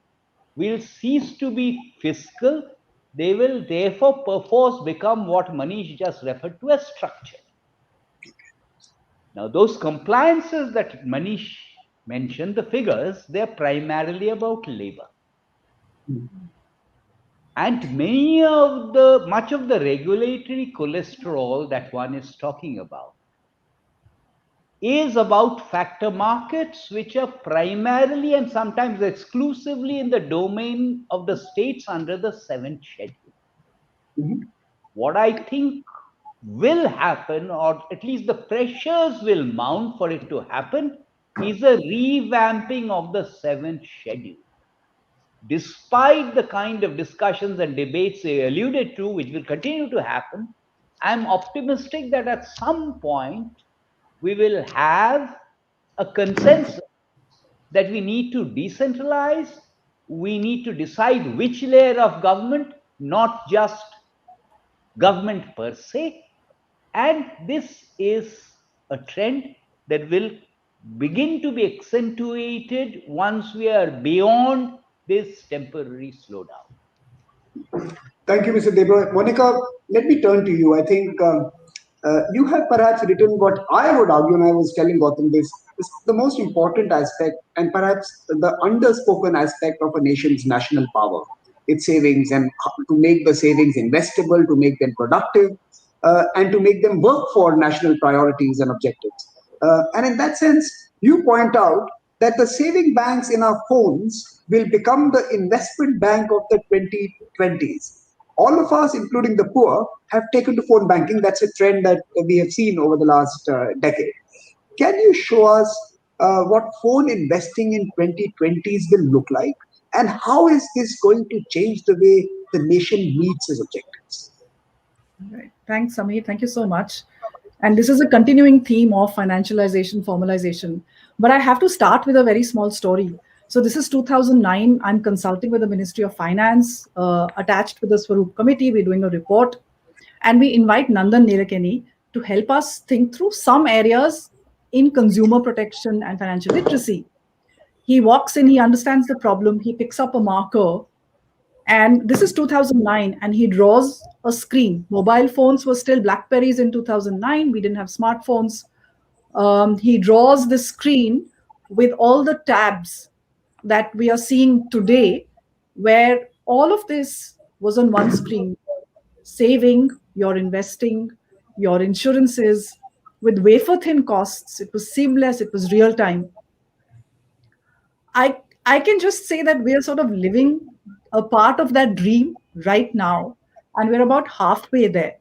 will cease to be fiscal. They will therefore perforce become what Manish just referred to as structure. Now, those compliances that Manish mentioned, the figures, they're primarily about labor. And much of the regulatory cholesterol that one is talking about is about factor markets, which are primarily and sometimes exclusively in the domain of the states under the 7th schedule. What I think will happen, or at least the pressures will mount for it to happen, is a revamping of the 7th schedule. Despite the kind of discussions and debates they alluded to, which will continue to happen, I'm optimistic that at some point we will have a consensus that we need to decentralize, we need to decide which layer of government, not just government per se. And this is a trend that will begin to be accentuated once we are beyond this temporary slowdown. Thank you, Mr. Debroy. Monika, let me turn to you. I think you have perhaps written what I would argue, and I was telling Gautam this, is the most important aspect and perhaps the underspoken aspect of a nation's national power, its savings, and to make the savings investable, to make them productive, and to make them work for national priorities and objectives. And in that sense, you point out that the saving banks in our phones will become the investment bank of the 2020s. All of us, including the poor, have taken to phone banking. That's a trend that we have seen over the last decade. Can you show us what phone investing in 2020s will look like? And how is this going to change the way the nation meets its objectives. Right. Thanks, Samir. Thank you so much. And this is a continuing theme of financialization, formalization. But I have to start with a very small story. So this is 2009. I'm consulting with the Ministry of Finance, attached with the Swaroop Committee. We're doing a report. And we invite Nandan Nilekani to help us think through some areas in consumer protection and financial literacy. He walks in, he understands the problem, he picks up a marker, and this is 2009, and he draws a screen. Mobile phones were still Blackberries in 2009. We didn't have smartphones. He draws the screen with all the tabs that we are seeing today, where all of this was on one screen. Saving, your investing, your insurances, with wafer thin costs. It was seamless, it was real time. I can just say that we are sort of living a part of that dream right now, and we're about halfway there.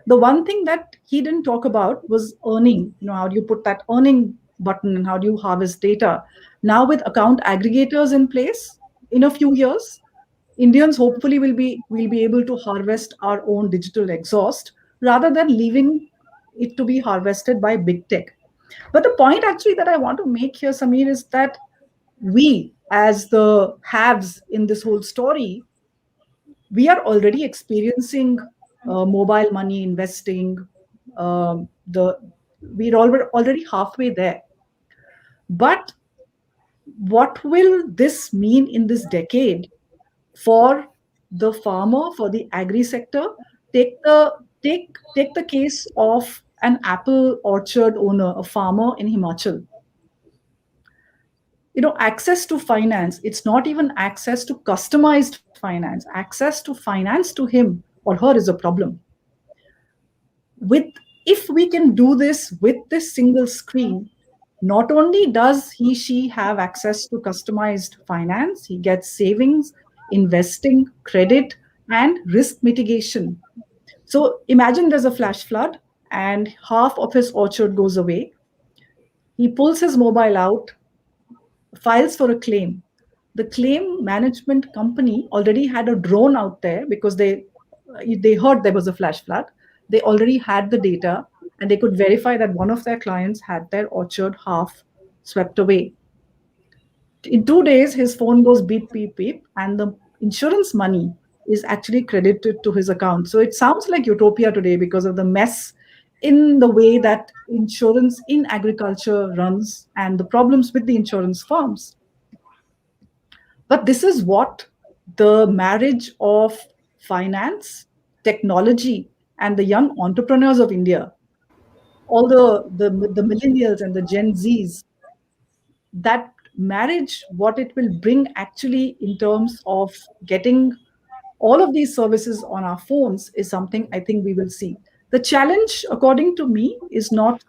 The one thing that he didn't talk about was earning. How do you put that earning button and how do you harvest data? Now with account aggregators in place, in a few years, Indians hopefully will be able to harvest our own digital exhaust rather than leaving it to be harvested by big tech. But the point actually that I want to make here, Samir, is that we, as the haves in this whole story, we are already experiencing mobile money investing. We're already halfway there. But what will this mean in this decade for the farmer, for the agri sector? Take the case of an apple orchard owner, a farmer in Himachal. Access to finance, it's not even access to customized finance. Access to finance to him or her is a problem. If we can do this with this single screen, not only does she have access to customized finance, he gets savings, investing, credit, and risk mitigation. So imagine there's a flash flood and half of his orchard goes away. He pulls his mobile out, files for a claim. The claim management company already had a drone out there because they heard there was a flash flood. They already had the data and they could verify that one of their clients had their orchard half swept away. In 2 days, his phone goes beep, beep, beep, and the insurance money is actually credited to his account. So it sounds like utopia today because of the mess in the way that insurance in agriculture runs and the problems with the insurance firms. But this is what the marriage of finance, technology, and the young entrepreneurs of India, all the millennials and the Gen Zs, that marriage, what it will bring actually in terms of getting all of these services on our phones is something I think we will see. The challenge, according to me, is not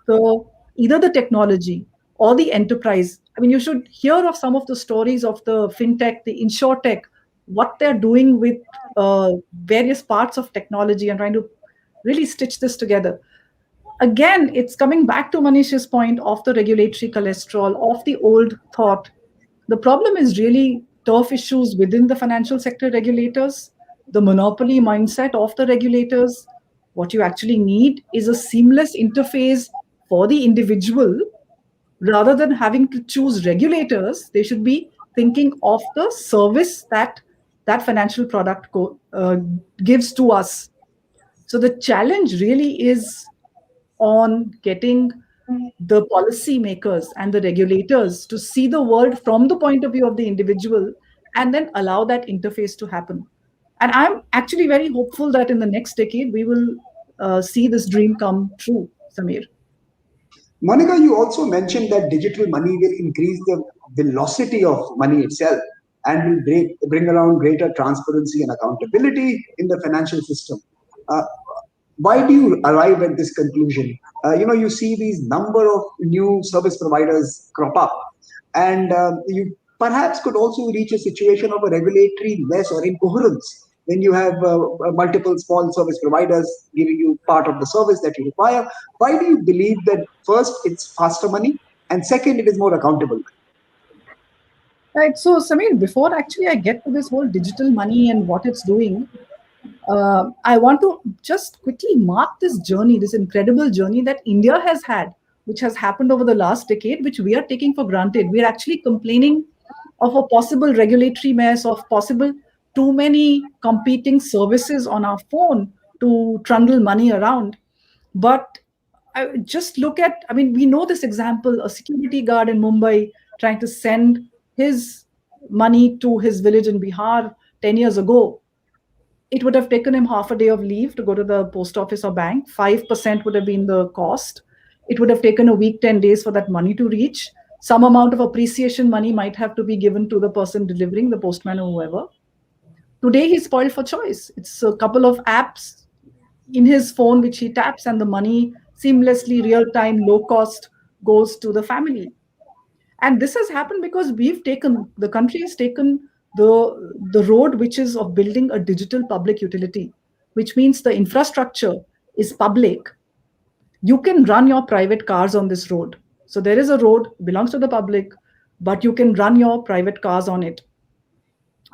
either the technology or the enterprise. I mean, you should hear of some of the stories of the fintech, the insurtech, what they're doing with various parts of technology and trying to really stitch this together. Again, it's coming back to Manish's point of the regulatory cholesterol, of the old thought. The problem is really turf issues within the financial sector regulators, the monopoly mindset of the regulators. What you actually need is a seamless interface for the individual. Rather than having to choose regulators, they should be thinking of the service that financial product gives to us. So the challenge really is on getting the policymakers and the regulators to see the world from the point of view of the individual and then allow that interface to happen. And I'm actually very hopeful that in the next decade, we will see this dream come true, Samir. Monika, you also mentioned that digital money will increase the velocity of money itself and will bring around greater transparency and accountability in the financial system. Why do you arrive at this conclusion? You see these number of new service providers crop up, and you perhaps could also reach a situation of a regulatory mess or incoherence when you have multiple small service providers giving you part of the service that you require. Why do you believe that first it's faster money and second it is more accountable? Right. So, Samir, before actually I get to this whole digital money and what it's doing, I want to just quickly mark this journey, this incredible journey that India has had, which has happened over the last decade, which we are taking for granted. We're actually complaining of a possible regulatory mess, of possible too many competing services on our phone to trundle money around. But I just look at, I mean, we know this example, a security guard in Mumbai trying to send his money to his village in Bihar 10 years ago. It would have taken him half a day of leave to go to the post office or bank. 5% would have been the cost. It would have taken a week, 10 days for that money to reach. Some amount of appreciation money might have to be given to the person delivering, the postman or whoever. Today, he's spoiled for choice. It's a couple of apps in his phone which he taps, and the money seamlessly, real time, low cost goes to the family. And this has happened because the country has taken the road which is of building a digital public utility, which means the infrastructure is public. You can run your private cars on this road. So there is a road, belongs to the public, but you can run your private cars on it.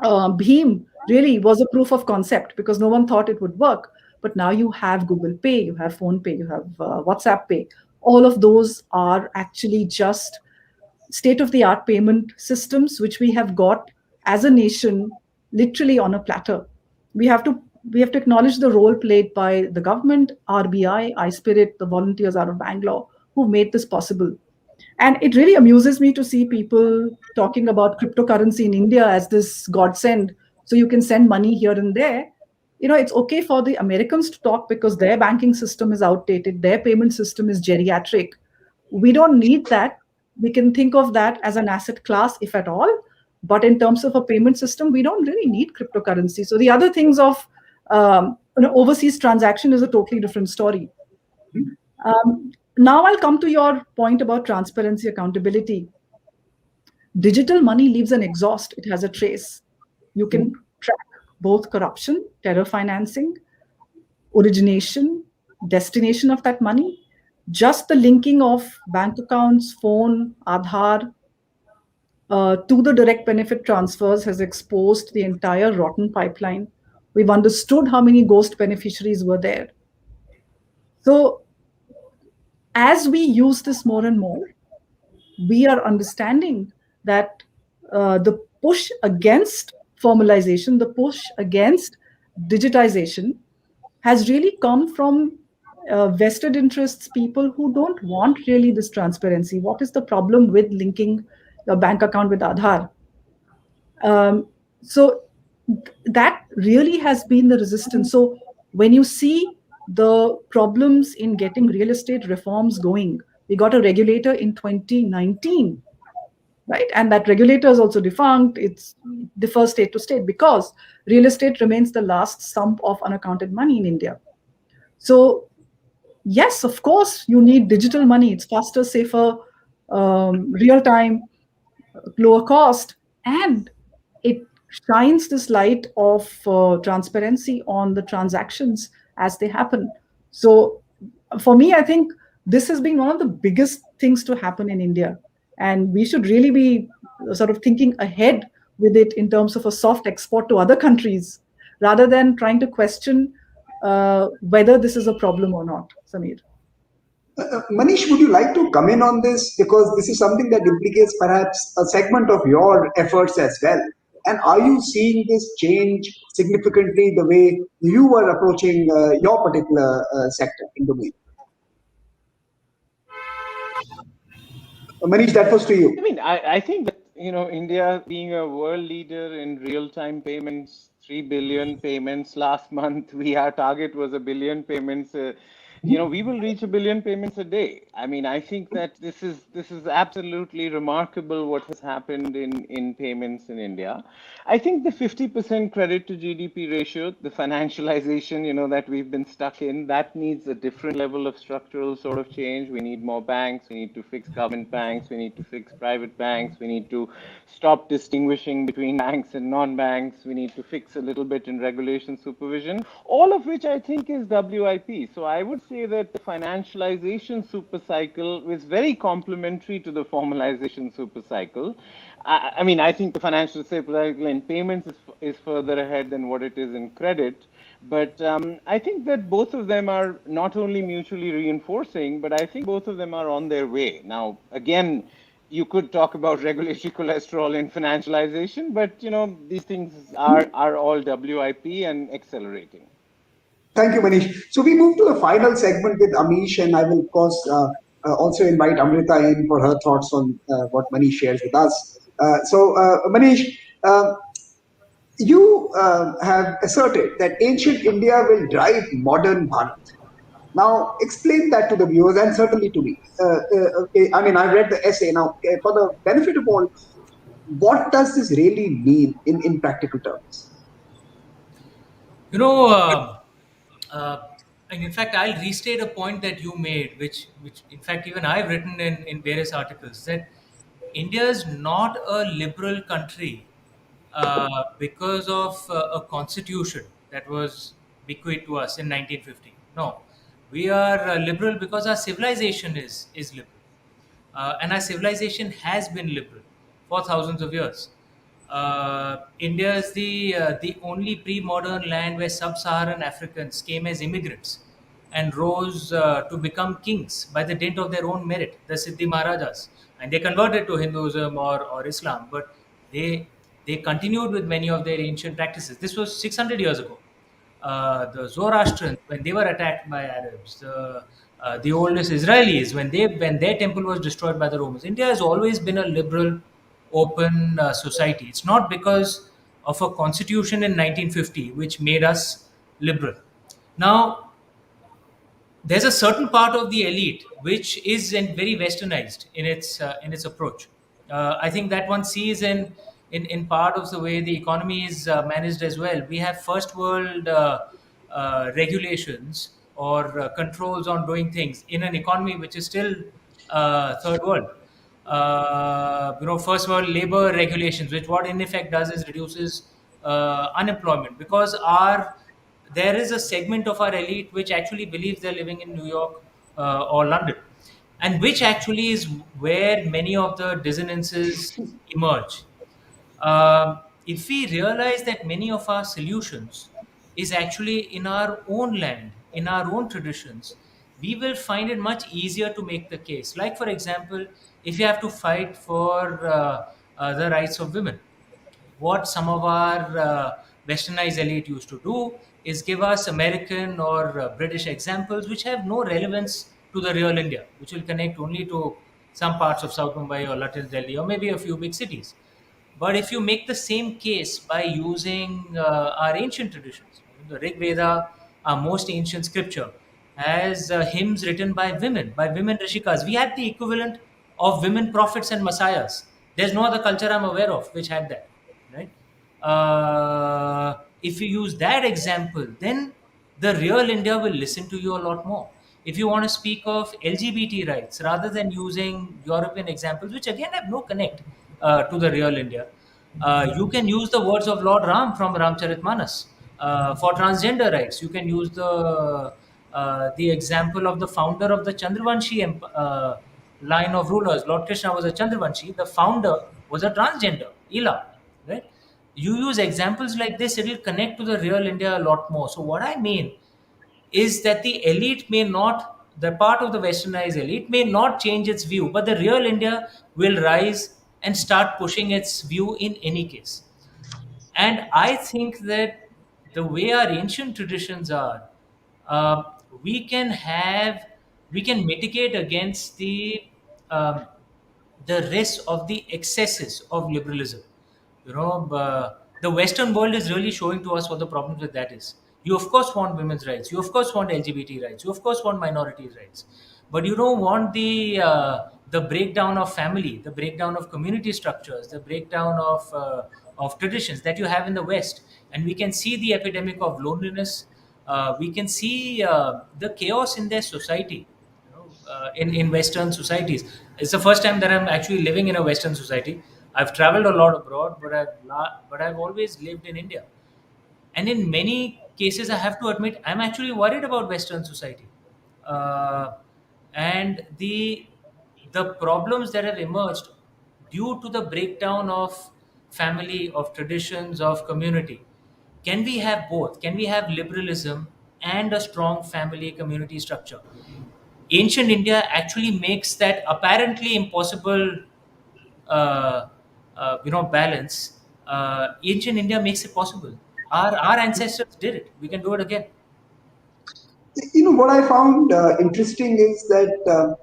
Bhim really was a proof of concept because no one thought it would work. But now you have Google Pay, you have Phone Pay, you have WhatsApp Pay. All of those are actually just state of the art payment systems which we have got as a nation literally on a platter. We have to acknowledge the role played by the government, RBI, iSpirit, the volunteers out of Bangalore who made this possible. And it really amuses me to see people talking about cryptocurrency in India as this godsend. So you can send money here and there. It's okay for the Americans to talk because their banking system is outdated, their payment system is geriatric. We don't need that. We can think of that as an asset class, if at all. But in terms of a payment system, we don't really need cryptocurrency. So the other things of overseas transaction is a totally different story. Now I'll come to your point about transparency, accountability. Digital money leaves an exhaust, it has a trace. You can track both corruption, terror financing, origination, destination of that money. Just the linking of bank accounts, phone, Aadhaar to the direct benefit transfers has exposed the entire rotten pipeline. We've understood how many ghost beneficiaries were there. So as we use this more and more, we are understanding that the push against formalization, the push against digitization has really come from vested interests, people who don't want really this transparency. What is the problem with linking your bank account with Aadhaar? So that really has been the resistance. So when you see the problems in getting real estate reforms going, we got a regulator in 2019, right? And that regulator is also defunct. It's differs state to state because real estate remains the last sump of unaccounted money in India. So yes, of course, you need digital money. It's faster, safer, real time, lower cost, and it shines this light of transparency on the transactions as they happen. So for me, I think this has been one of the biggest things to happen in India. And we should really be sort of thinking ahead with it in terms of a soft export to other countries rather than trying to question whether this is a problem or not, Samir. Manish, would you like to come in on this? Because this is something that implicates perhaps a segment of your efforts as well. And are you seeing this change significantly the way you were approaching your particular sector in domain? Manish, that was to you. I mean, I think that, India being a world leader in real-time payments, 3 billion payments last month, our target was 1 billion payments. We will reach 1 billion payments a day. I mean, I think that this is absolutely remarkable what has happened in payments in India. I think the 50% credit to GDP ratio, the financialization, that we've been stuck in, that needs a different level of structural sort of change. We need more banks. We need to fix government banks. We need to fix private banks. We need to stop distinguishing between banks and non-banks. We need to fix a little bit in regulation supervision, all of which I think is WIP. So I would say that the financialization super cycle is very complementary to the formalization super cycle. I mean, I think the financial super cycle in payments is further ahead than what it is in credit. But I think that both of them are not only mutually reinforcing, but I think both of them are on their way. Now, again, you could talk about regulatory cholesterol in financialization, but these things are all WIP and accelerating. Thank you, Manish. So we move to the final segment with Amish, and I will, of course, also invite Amrita in for her thoughts on what Manish shares with us. Manish, uh, you have asserted that ancient India will drive modern Bharat. Now, explain that to the viewers and certainly to me. I mean, I read the essay. Now, for the benefit of all, what does this really mean in practical terms? You know, uh, and in fact, I'll restate a point that you made, which in fact, even I've written in various articles that India is not a liberal country because of a constitution that was bequeathed to us in 1950. No, we are liberal because our civilization is liberal. And our civilization has been liberal for thousands of years. India is the only pre-modern land where sub-Saharan Africans came as immigrants and rose to become kings by the dint of their own merit, the Siddhi Maharajas, and they converted to Hinduism or Islam, but they continued with many of their ancient practices. This was 600 years ago. The Zoroastrians, when they were attacked by Arabs, the oldest Israelis, when their temple was destroyed by the Romans. India has always been a liberal, open society. It's not because of a constitution in 1950 which made us liberal. Now, there's a certain part of the elite which is very westernized in its approach. I think that one sees in part of the way the economy is managed as well. We have first world regulations or controls on doing things in an economy which is still third world. First world labor regulations, which what in effect does is reduces unemployment because our there is a segment of our elite which actually believes they're living in New York or London, and which actually is where many of the dissonances emerge. If we realize that many of our solutions is actually in our own land, in our own traditions, we will find it much easier to make the case. Like, for example, if you have to fight for the rights of women, what some of our westernized elite used to do is give us American or British examples which have no relevance to the real India, which will connect only to some parts of South Mumbai or Latin Delhi or maybe a few big cities. But if you make the same case by using our ancient traditions, the Rig Veda, our most ancient scripture, has hymns written by women rishikas. We had the equivalent of women prophets and messiahs. There's no other culture I'm aware of which had that, right? If you use that example, then the real India will listen to you a lot more. If you want to speak of LGBT rights rather than using European examples, which again have no connect to the real India, you can use the words of Lord Ram from Ramcharitmanas. For transgender rights, you can use the example of the founder of the Chandravanshi line of rulers. Lord Krishna was a Chandravanshi. The founder was a transgender, Ila, right? You use examples like this, it will connect to the real India a lot more. So what I mean is that the elite may not, the part of the westernized elite may not change its view, but the real India will rise and start pushing its view in any case. And I think that the way our ancient traditions are, uh, we can have, we can mitigate against um, the risk of the excesses of liberalism. The Western world is really showing to us what the problems with that is. You of course want women's rights. You of course want LGBT rights. You of course want minorities' rights, but you don't want the breakdown of family, the breakdown of community structures, the breakdown of traditions that you have in the West. And we can see the epidemic of loneliness. We can see the chaos in their society, in Western societies. It's the first time that I'm actually living in a Western society. I've traveled a lot abroad, but I've always lived in India. And in many cases, I have to admit, I'm actually worried about Western society. uh, and the problems that have emerged due to the breakdown of family, of traditions, of community. Can we have both? Can we have liberalism and a strong family community structure? Ancient India actually makes that apparently impossible, uh, balance. Ancient India makes it possible. Our ancestors did it. We can do it again. What I found interesting is that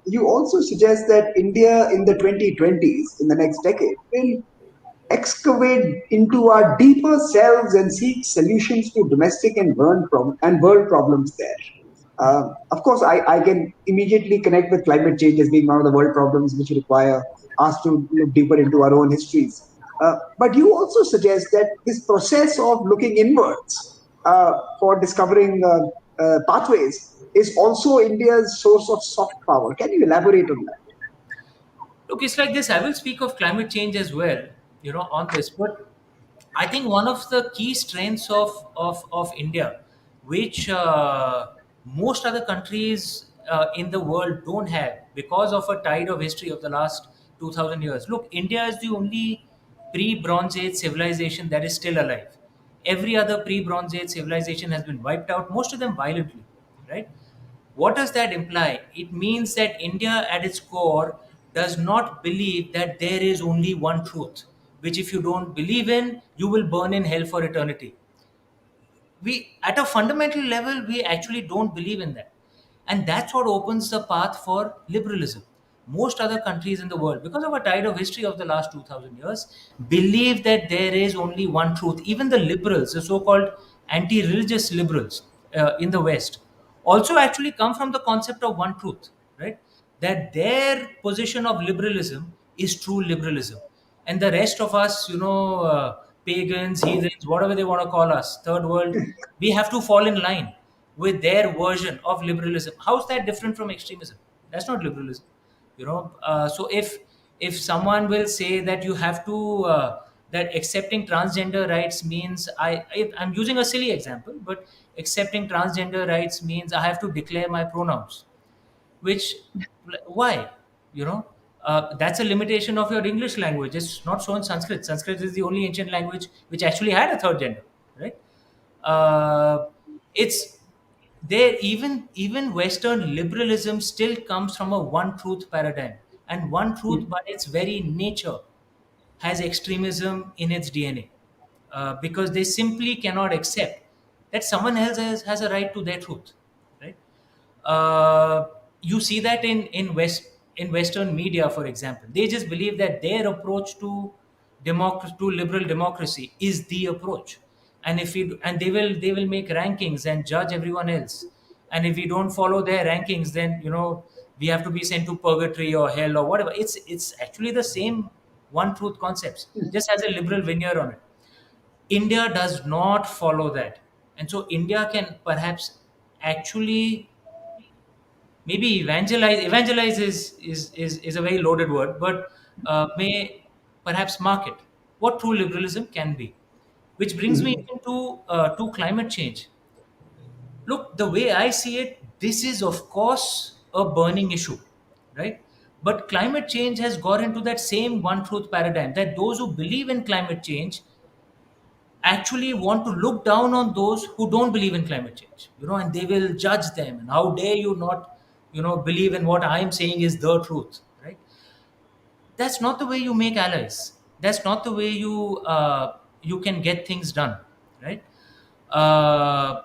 you also suggest that India in the 2020s, in the next decade, will excavate into our deeper selves and seek solutions to domestic and world problems there. Of course, I can immediately connect with climate change as being one of the world problems which require us to look deeper into our own histories. But you also suggest that this process of looking inwards for discovering pathways is also India's source of soft power. Can you elaborate on that? Look, it's like this. I will speak of climate change as well, on this. But I think one of the key strengths of India, which most other countries in the world don't have because of a tide of history of the last 2000 years. Look, India is the only pre Bronze Age civilization that is still alive. Every other pre Bronze Age civilization has been wiped out, most of them violently, right? What does that imply? It means that India, at its core, does not believe that there is only one truth, which, if you don't believe in, you will burn in hell for eternity. We, at a fundamental level, we actually don't believe in that. And that's what opens the path for liberalism. Most other countries in the world, because of a tide of history of the last 2000 years, believe that there is only one truth. Even the liberals, the so-called anti-religious liberals in the West, also actually come from the concept of one truth, right? That their position of liberalism is true liberalism, and the rest of us, pagans, heathens, whatever they want to call us, third world, we have to fall in line with their version of liberalism. How's that different from extremism? That's not liberalism, so if someone will say that you have to that accepting transgender rights means I'm using a silly example, but accepting transgender rights means I have to declare my pronouns, which, why, that's a limitation of your English language. It's not so in Sanskrit is the only ancient language which actually had a third gender, right? It's there. Even Western liberalism still comes from a one truth paradigm, and one truth by its very nature has extremism in its DNA, because they simply cannot accept that someone else has a right to their truth, right? uh, you see that in Western media, for example, they just believe that their approach to liberal democracy is the approach, and they will make rankings and judge everyone else, and if we don't follow their rankings, then we have to be sent to purgatory or hell or whatever. It's actually the same one truth concepts, just has a liberal veneer on it. India does not follow that, and so India can perhaps actually maybe evangelize is a very loaded word, but may perhaps market what true liberalism can be, which brings me into to climate change. Look, the way I see it, this is of course a burning issue, right? But climate change has got into that same one truth paradigm, that those who believe in climate change actually want to look down on those who don't believe in climate change, and they will judge them, and how dare you not believe in what I'm saying is the truth, right? That's not the way you make allies. That's not the way you can get things done, right? uh,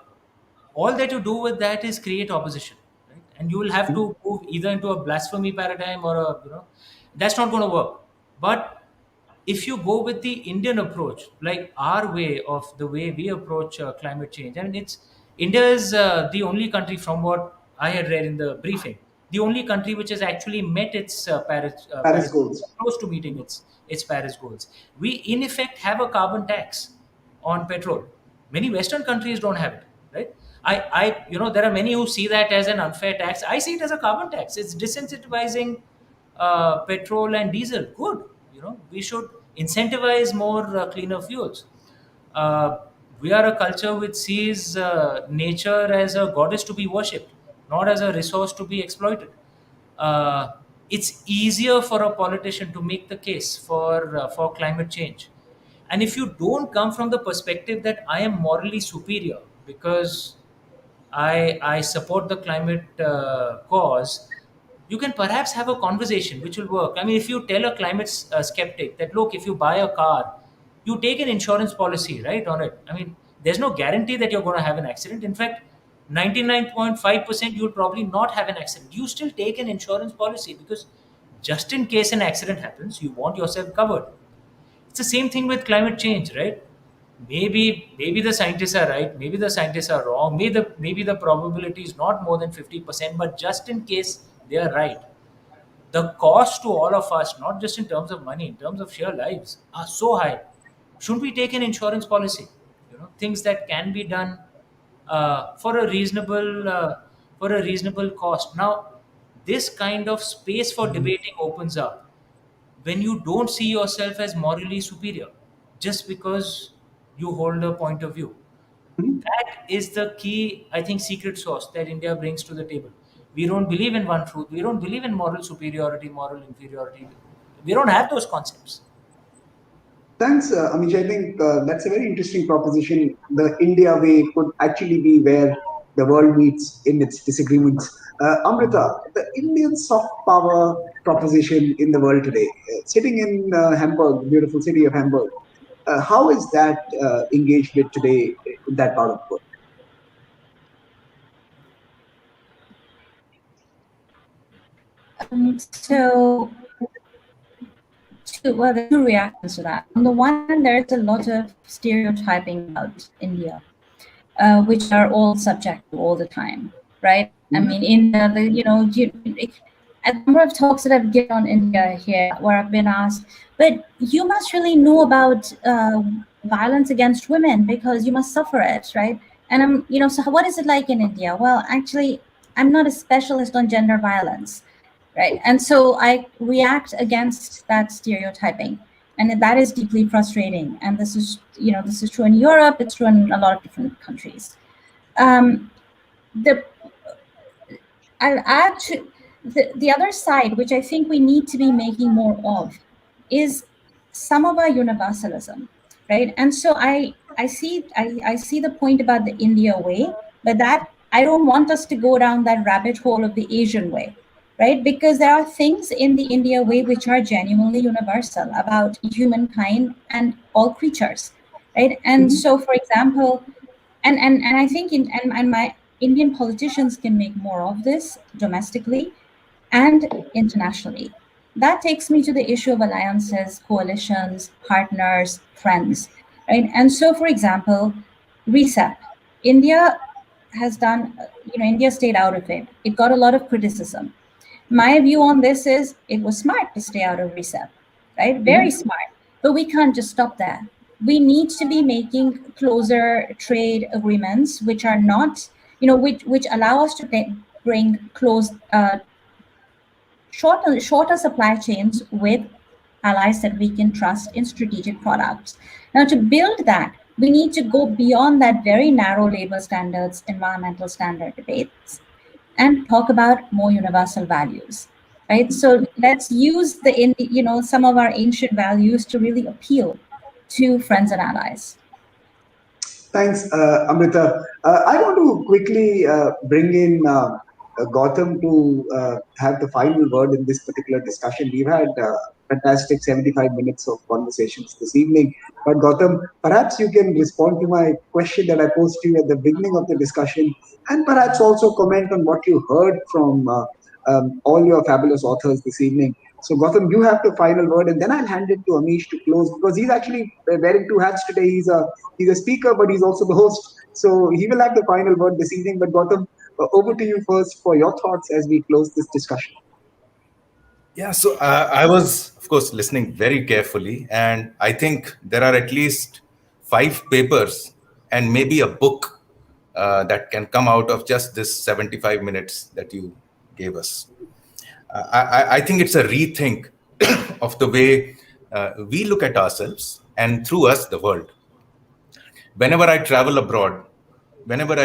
all that you do with that is create opposition, right? And you will have to move either into a blasphemy paradigm or a, that's not going to work. But if you go with the Indian approach, like our way of the way we approach climate change, and India is the only country, from what I had read in the briefing, the only country which has actually met its Paris Paris goals. close to meeting its Paris goals. We in effect have a carbon tax on petrol. Many Western countries don't have it, right? There are many who see that as an unfair tax. I see it as a carbon tax. It's disincentivizing petrol and diesel. Good. We should incentivize more cleaner fuels. Uh, we are a culture which sees nature as a goddess to be worshipped. not as a resource to be exploited. It's easier for a politician to make the case for climate change, and if you don't come from the perspective that I am morally superior because I support the climate cause, you can perhaps have a conversation which will work. I mean, if you tell a climate skeptic that, look, if you buy a car, you take an insurance policy, right, on it. I mean, there's no guarantee that you're going to have an accident. In fact, 99.5% you'll probably not have an accident. You still take an insurance policy because just in case an accident happens, you want yourself covered. It's the same thing with climate change, right? Maybe the scientists are right, maybe the scientists are wrong, maybe the probability is not more than 50%, but just in case they are right, the cost to all of us, not just in terms of money, in terms of sheer lives, are so high. Shouldn't we take an insurance policy? Things that can be done for a reasonable cost. Now, this kind of space for debating opens up when you don't see yourself as morally superior just because you hold a point of view. That is the key, I think, secret sauce that India brings to the table. We don't believe in one truth. We don't believe in moral superiority, moral inferiority. We don't have those concepts. Thanks, Amish. I think that's a very interesting proposition. The India way could actually be where the world meets in its disagreements. Amrita, the Indian soft power proposition in the world today, sitting in Hamburg, the beautiful city of Hamburg, how is that engaged with today in that part of the world? Well, there are two reactions to that. On the one hand, there's a lot of stereotyping about India, which are all subject to all the time, right? I mean, India, a number of talks that I've given on India here, where I've been asked, but you must really know about violence against women because you must suffer it, right? And so what is it like in India? Well, actually, I'm not a specialist on gender violence. Right. And so I react against that stereotyping. And that is deeply frustrating. And this is true in Europe, it's true in a lot of different countries. I'll add to the other side, which I think we need to be making more of, is some of our universalism, right? And so I see the point about the India way, but that I don't want us to go down that rabbit hole of the Asian way. Right? Because there are things in the India way which are genuinely universal about humankind and all creatures, right? And so, for example, and I think and my Indian politicians can make more of this domestically and internationally. That takes me to the issue of alliances, coalitions, partners, friends, right? And so, for example, RCEP, India has done, India stayed out of it. It got a lot of criticism. My view on this is it was smart to stay out of RCEP, right? Very smart. But we can't just stop there. We need to be making closer trade agreements, which are not, which allow us to bring close, shorter supply chains with allies that we can trust in strategic products. Now, to build that, we need to go beyond that very narrow labor standards, environmental standard debates, and talk about more universal values, right? So let's use some of our ancient values to really appeal to friends and allies. Thanks, Amrita. I want to quickly bring in Gautam to have the final word in this particular discussion. We've had fantastic 75 minutes of conversations this evening. But Gautam, perhaps you can respond to my question that I posed to you at the beginning of the discussion, and perhaps also comment on what you heard from all your fabulous authors this evening. So Gautam, you have the final word, and then I'll hand it to Amish to close, because he's actually wearing two hats today. He's a speaker, but he's also the host. So he will have the final word this evening. But Gautam, over to you first for your thoughts as we close this discussion. Yeah, so I was, of course, listening very carefully, and I think there are at least 5 papers and maybe a book that can come out of just this 75 minutes that you gave us. I think it's a rethink of the way we look at ourselves, and through us, the world. Whenever I travel abroad, whenever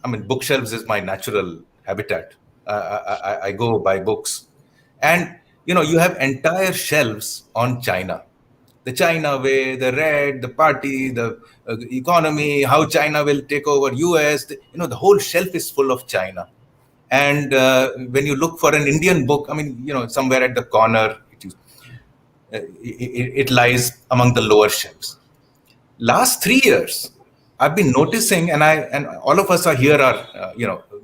bookshelves is my natural habitat. I go buy books, and you have entire shelves on China, the China way, the red, the party, the economy, how China will take over US. The whole shelf is full of China. And when you look for an Indian book, I mean, somewhere at the corner, it lies among the lower shelves. Last 3 years, I've been noticing, and all of us are here are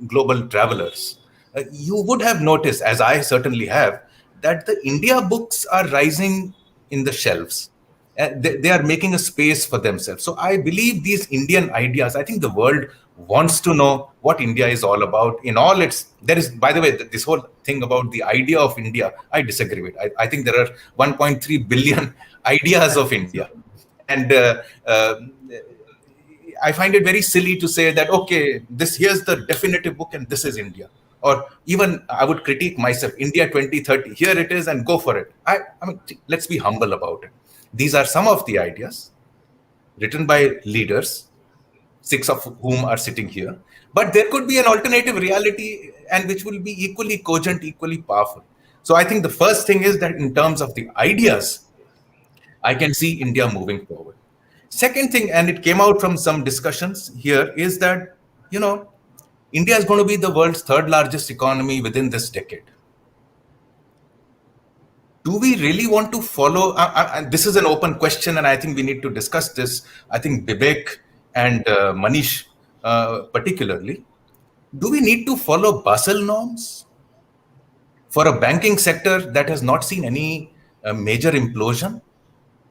global travelers. You would have noticed, as I certainly have, that the India books are rising in the shelves. They are making a space for themselves. So I believe these Indian ideas, I think the world wants to know what India is all about in all its. There is, by the way, this whole thing about the idea of India, I disagree with. I think there are 1.3 billion ideas of India. And I find it very silly to say that, okay, here's the definitive book and this is India. Or even I would critique myself, India 2030, here it is and go for it. I mean, let's be humble about it. These are some of the ideas written by leaders, 6 of whom are sitting here. But there could be an alternative reality and which will be equally cogent, equally powerful. So I think the first thing is that in terms of the ideas, I can see India moving forward. Second thing, and it came out from some discussions here, is that, India is going to be the world's third largest economy within this decade. Do we really want to follow? This is an open question, and I think we need to discuss this. I think Bibek and Manish particularly. Do we need to follow Basel norms for a banking sector that has not seen any major implosion,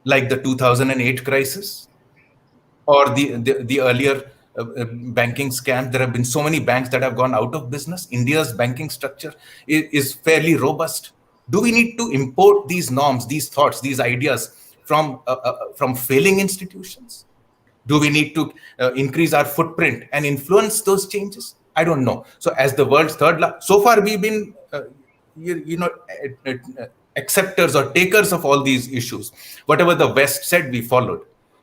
like the 2008 crisis or the earlier banking scam? There have been so many banks that have gone out of business. India's banking structure is fairly robust. Do we need to import these norms, these thoughts, these ideas from failing institutions? Do we need to increase our footprint and influence those changes? I don't know. So as the world's so far we've been acceptors or takers of all these issues. Whatever the West said, we followed.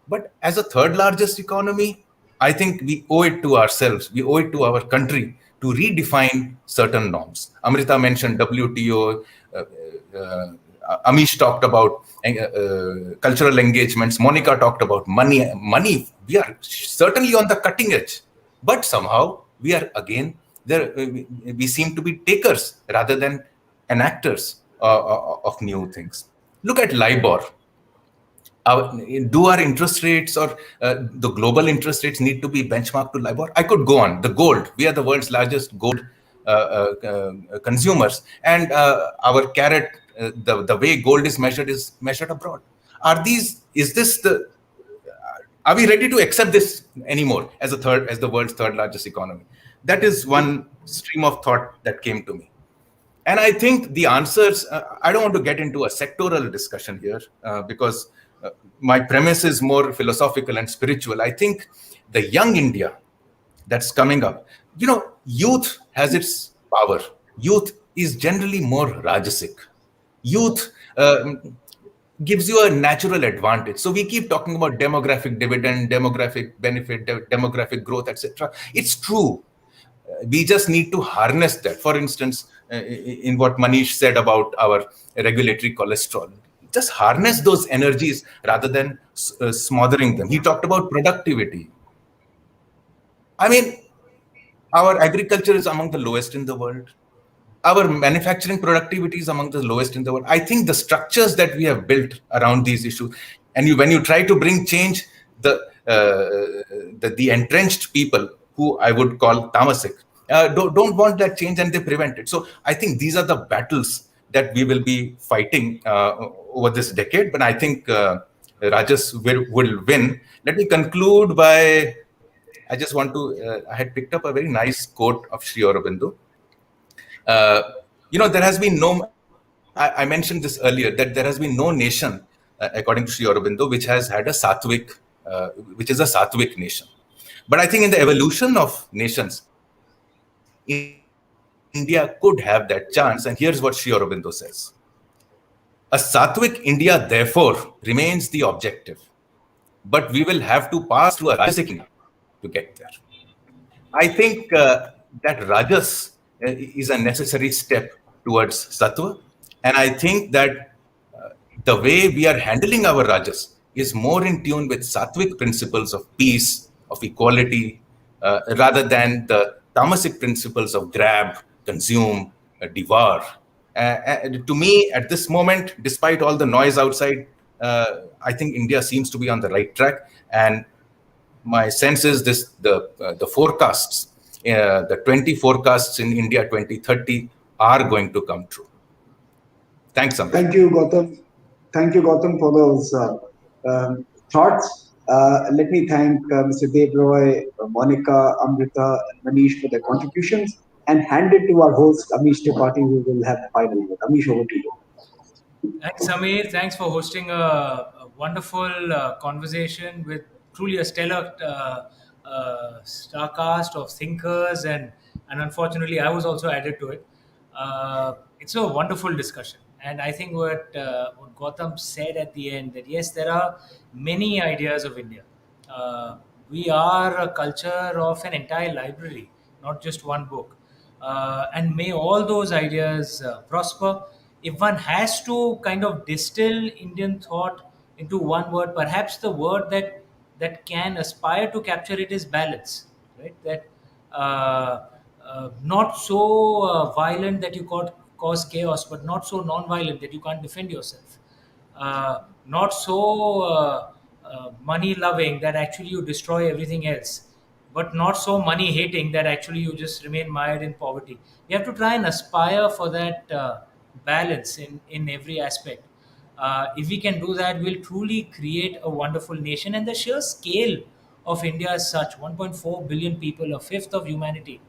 But as a third largest economy, I think we owe it to ourselves, we owe it to our country to redefine certain norms. Amrita mentioned WTO, Amish talked about cultural engagements, Monika talked about money. We are certainly on the cutting edge, but somehow we are again there. We seem to be takers rather than enactors of new things. Look at LIBOR. Do our interest rates or the global interest rates need to be benchmarked to LIBOR? I could go on. The gold. We are the world's largest gold consumers, and our carat, the way gold is measured abroad. Are we ready to accept this anymore as the world's third largest economy? That is one stream of thought that came to me. And I think the answers, I don't want to get into a sectoral discussion here because my premise is more philosophical and spiritual. I think the young India that's coming up, youth has its power. Youth is generally more Rajasic. Youth gives you a natural advantage. So we keep talking about demographic dividend, demographic benefit, demographic growth, etc. It's true. We just need to harness that. For instance, in what Manish said about our regulatory cholesterol, just harness those energies rather than smothering them. He talked about productivity. I mean, our agriculture is among the lowest in the world. Our manufacturing productivity is among the lowest in the world. I think the structures that we have built around these issues, and when you try to bring change, the entrenched people, who I would call tamasik, don't want that change and they prevent it. So I think these are the battles that we will be fighting over this decade. But I think Rajas will win. Let me conclude by, I just want to, I had picked up a very nice quote of Sri Aurobindo. There has been I mentioned this earlier, that there has been no nation, according to Sri Aurobindo, which has had which is a Sattvic nation. But I think in the evolution of nations, India could have that chance. And here's what Sri Aurobindo says. A Sattvic India, therefore, remains the objective. But we will have to pass through a Rajasic India to get there. I think that Rajas is a necessary step towards sattva. And I think that the way we are handling our rajas is more in tune with sattvic principles of peace, of equality, rather than the tamasic principles of grab, consume, devour. And to me, at this moment, despite all the noise outside, I think India seems to be on the right track. And my sense is the forecasts, the 20 forecasts in India 2030 are going to come true. Thanks, Samir. Thank you, Gautam. Thank you, Gautam, for those thoughts. Let me thank Mr. Debroy, Monika, Amrita, and Manish for their contributions, and hand it to our host, Amish Tripathi, who will have the final word. Amish, over to you. Thanks, Samir. Thanks for hosting a wonderful conversation with truly a stellar star cast of thinkers, and unfortunately, I was also added to it. It's a wonderful discussion, and I think what Gautam said at the end, that yes, there are many ideas of India. We are a culture of an entire library, not just one book. And may all those ideas prosper. If one has to kind of distill Indian thought into one word, perhaps the word that can aspire to capture it is balance, right? That not so violent that you cause chaos, but not so non-violent that you can't defend yourself. Not so money loving that actually you destroy everything else, but not so money hating that actually you just remain mired in poverty. We have to try and aspire for that balance in every aspect. If we can do that, we'll truly create a wonderful nation. And the sheer scale of India is such, 1.4 billion people, a fifth of humanity.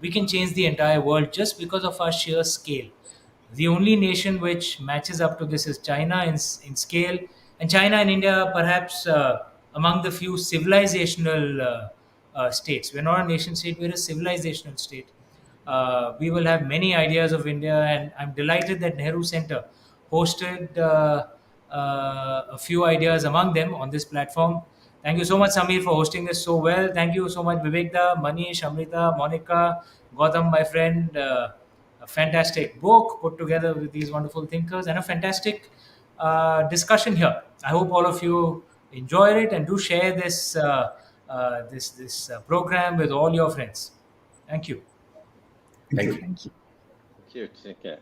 We can change the entire world just because of our sheer scale. The only nation which matches up to this is China in scale, and China and India are perhaps among the few civilizational states. We're not a nation state, we're a civilizational state. We will have many ideas of India, and I'm delighted that Nehru Center hosted a few ideas among them on this platform. Thank you so much, Samir, for hosting this so well. Thank you so much, Vivekda, Manish, Amrita, Monika, Gautam, my friend. A fantastic book put together with these wonderful thinkers, and a fantastic discussion here. I hope all of you enjoyed it and do share this program with all your friends. Thank you. Thank you. Thank you. Thank you. Take care.